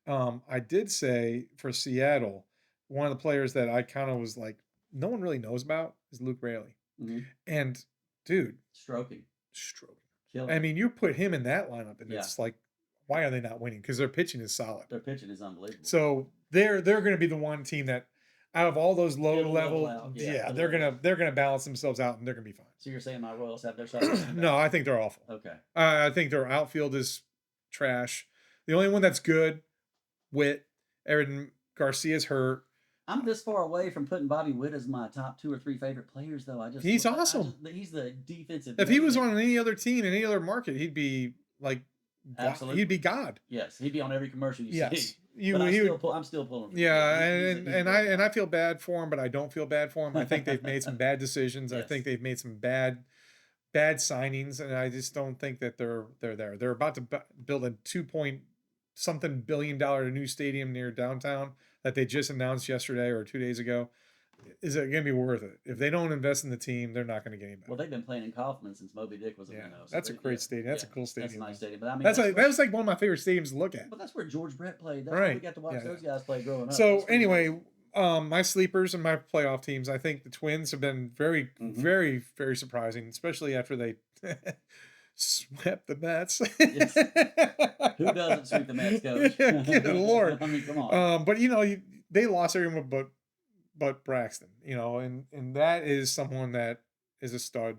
[SPEAKER 2] I did say for Seattle, one of the players that I kind of was like, no one really knows about is Luke Raley.
[SPEAKER 1] Mm-hmm.
[SPEAKER 2] And dude,
[SPEAKER 1] stroking.
[SPEAKER 2] Killing. I mean, you put him in that lineup, and it's like, why are they not winning? Because their pitching is solid.
[SPEAKER 1] Their pitching is unbelievable.
[SPEAKER 2] So they're going to be the one team that, out of all those low level, they're gonna balance themselves out, and they're gonna be fine.
[SPEAKER 1] So you're saying my Royals have their side?
[SPEAKER 2] No, I think they're awful.
[SPEAKER 1] Okay.
[SPEAKER 2] I think their outfield is trash. The only one that's good, Witt. Aaron Garcia's hurt.
[SPEAKER 1] I'm this far away from putting Bobby Witt as my top 2 or 3 favorite players, though.
[SPEAKER 2] He's awesome.
[SPEAKER 1] He's the defensive.
[SPEAKER 2] If he was on any other team, any other market, he'd be like,
[SPEAKER 1] absolutely,
[SPEAKER 2] he'd be God.
[SPEAKER 1] Yes, he'd be on every commercial you see. I'm still pulling.
[SPEAKER 2] Yeah, and I feel bad for him, but I don't feel bad for him. I think they've made some bad decisions. Yes. I think they've made some bad signings, and I just don't think that they're there. They're about to build a $2-point-something billion new stadium near downtown that they just announced yesterday or 2 days ago. Is it going to be worth it? If they don't invest in the team, they're not going to get any better.
[SPEAKER 1] Well, they've been playing in Kaufman since Moby Dick was a minnow. So
[SPEAKER 2] that's a great stadium. That's a cool stadium.
[SPEAKER 1] That's a nice stadium. But I mean,
[SPEAKER 2] that was like one of my favorite stadiums to look at.
[SPEAKER 1] Well, that's where George Brett played. That's
[SPEAKER 2] right.
[SPEAKER 1] where we got to watch those guys play growing up.
[SPEAKER 2] So anyway, my sleepers and my playoff teams, I think the Twins have been very, very, very surprising, especially after they swept the Mets.
[SPEAKER 1] Yes. Who doesn't sweep the Mets, coach?
[SPEAKER 2] Good Lord.
[SPEAKER 1] I mean, come on.
[SPEAKER 2] But they lost everyone but Braxton, and that is someone that is a stud.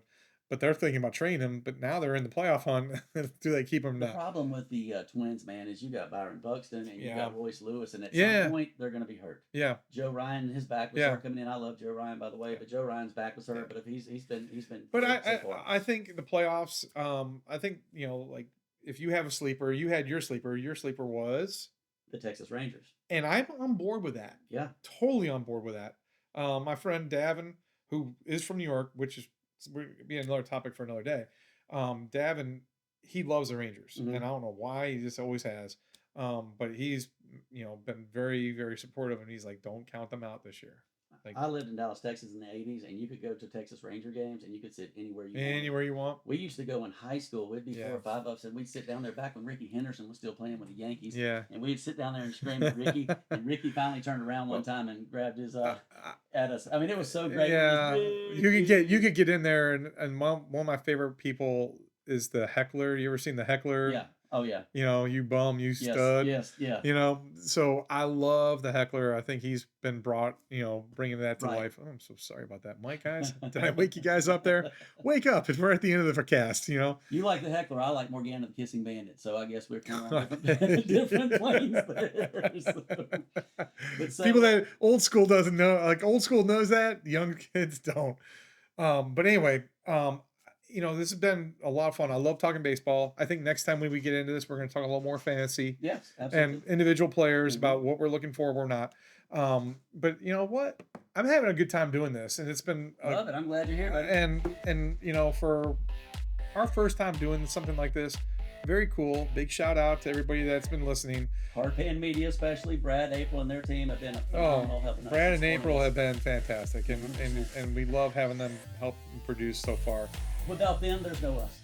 [SPEAKER 2] But they're thinking about trading him. But now they're in the playoff hunt. Do they keep him?
[SPEAKER 1] The problem with the Twins, man, is you got Byron Buxton and you got Royce Lewis, and at some point they're going to be hurt.
[SPEAKER 2] Yeah.
[SPEAKER 1] Joe Ryan, his back was hurt coming in. I love Joe Ryan, by the way, but Joe Ryan's back was hurt. But if he's been.
[SPEAKER 2] But I think the playoffs. I think like if you have a sleeper, you had your sleeper. Your sleeper was
[SPEAKER 1] the Texas Rangers, and
[SPEAKER 2] I'm on board with that.
[SPEAKER 1] Yeah,
[SPEAKER 2] totally on board with that. My friend Davin, who is from New York, which is be another topic for another day. Davin, he loves the Rangers, and I don't know why. He just always has. But he's been very, very supportive, and he's like, don't count them out this year. Like,
[SPEAKER 1] I lived in Dallas, Texas in the 80s, and you could go to Texas Ranger games, and you could sit anywhere you want. We used to go in high school. We'd be 4 or 5 of us, and we'd sit down there back when Ricky Henderson was still playing with the Yankees.
[SPEAKER 2] Yeah.
[SPEAKER 1] And we'd sit down there and scream at Ricky, and Ricky finally turned around one time and grabbed his at us. I mean, it was so great.
[SPEAKER 2] Yeah. You could get in there, and one of my favorite people is the heckler. You ever seen the heckler?
[SPEAKER 1] Yeah. Oh, yeah.
[SPEAKER 2] You bum, you stud.
[SPEAKER 1] Yes, yeah.
[SPEAKER 2] So I love the heckler. I think he's been brought, bringing that to life. Oh, I'm so sorry about that, Mike, guys. Did I wake you guys up there? Wake up. We're at the end of the cast,
[SPEAKER 1] You like the heckler. I like Morgana the Kissing Bandit. So I guess we're kind of on different planes there. So,
[SPEAKER 2] people that old school doesn't know, like old school knows that, young kids don't. But anyway, this has been a lot of fun. I love talking baseball. I think next time when we get into this, we're going to talk a little more fantasy.
[SPEAKER 1] Yes, absolutely.
[SPEAKER 2] And individual players about what we're looking for, we're not. But you know what? I'm having a good time doing this, and it's been.
[SPEAKER 1] Love it. I'm glad you're here.
[SPEAKER 2] And for our first time doing something like this, very cool. Big shout out to everybody that's been listening.
[SPEAKER 1] Hardpan Media, especially Brad, April, and their team have been phenomenal helping us.
[SPEAKER 2] Brad and April have been fantastic, and we love having them help produce so far.
[SPEAKER 1] Without them, there's no us.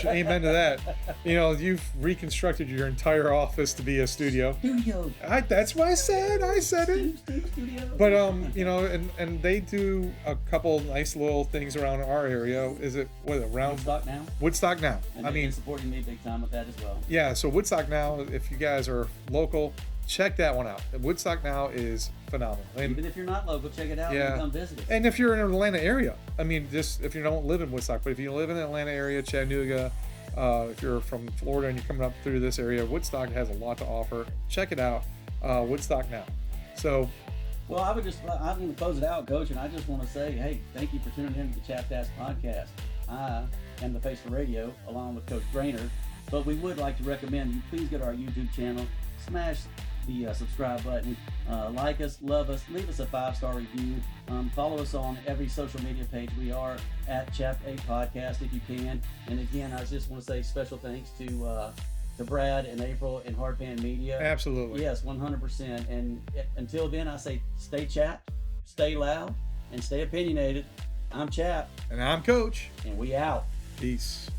[SPEAKER 2] Amen to that. You've reconstructed your entire office to be a studio.
[SPEAKER 1] Studio.
[SPEAKER 2] That's what I said. I said it.
[SPEAKER 1] Studio.
[SPEAKER 2] But and they do a couple nice little things around our area. Is it around
[SPEAKER 1] Woodstock Now?
[SPEAKER 2] Woodstock Now.
[SPEAKER 1] And they've been supporting me big time with that as well.
[SPEAKER 2] Yeah. So Woodstock Now, if you guys are local, check that one out. Woodstock Now is phenomenal. And
[SPEAKER 1] even if you're not local, check it out and come visit us.
[SPEAKER 2] And if you're in the Atlanta area, just if you don't live in Woodstock, but if you live in the Atlanta area, Chattanooga, if you're from Florida and you're coming up through this area, Woodstock has a lot to offer. Check it out. Woodstock Now. So.
[SPEAKER 1] Well, I'm going to close it out, Coach, and I just want to say, hey, thank you for tuning in to the Chapped A Podcast. I am the face for radio, along with Coach Grainer, but we would like to recommend you please go to our YouTube channel, smash the subscribe button, like us, love us, leave us a 5-star review, follow us on every social media page. We are at Chapped A Podcast if you can. And again, I just want to say special thanks to Brad and April and Hardpan Media.
[SPEAKER 2] Absolutely.
[SPEAKER 1] Yes, 100%. And until then, I say stay chapped, stay loud, and stay opinionated. I'm Chap.
[SPEAKER 2] And I'm Coach.
[SPEAKER 1] And we out.
[SPEAKER 2] Peace.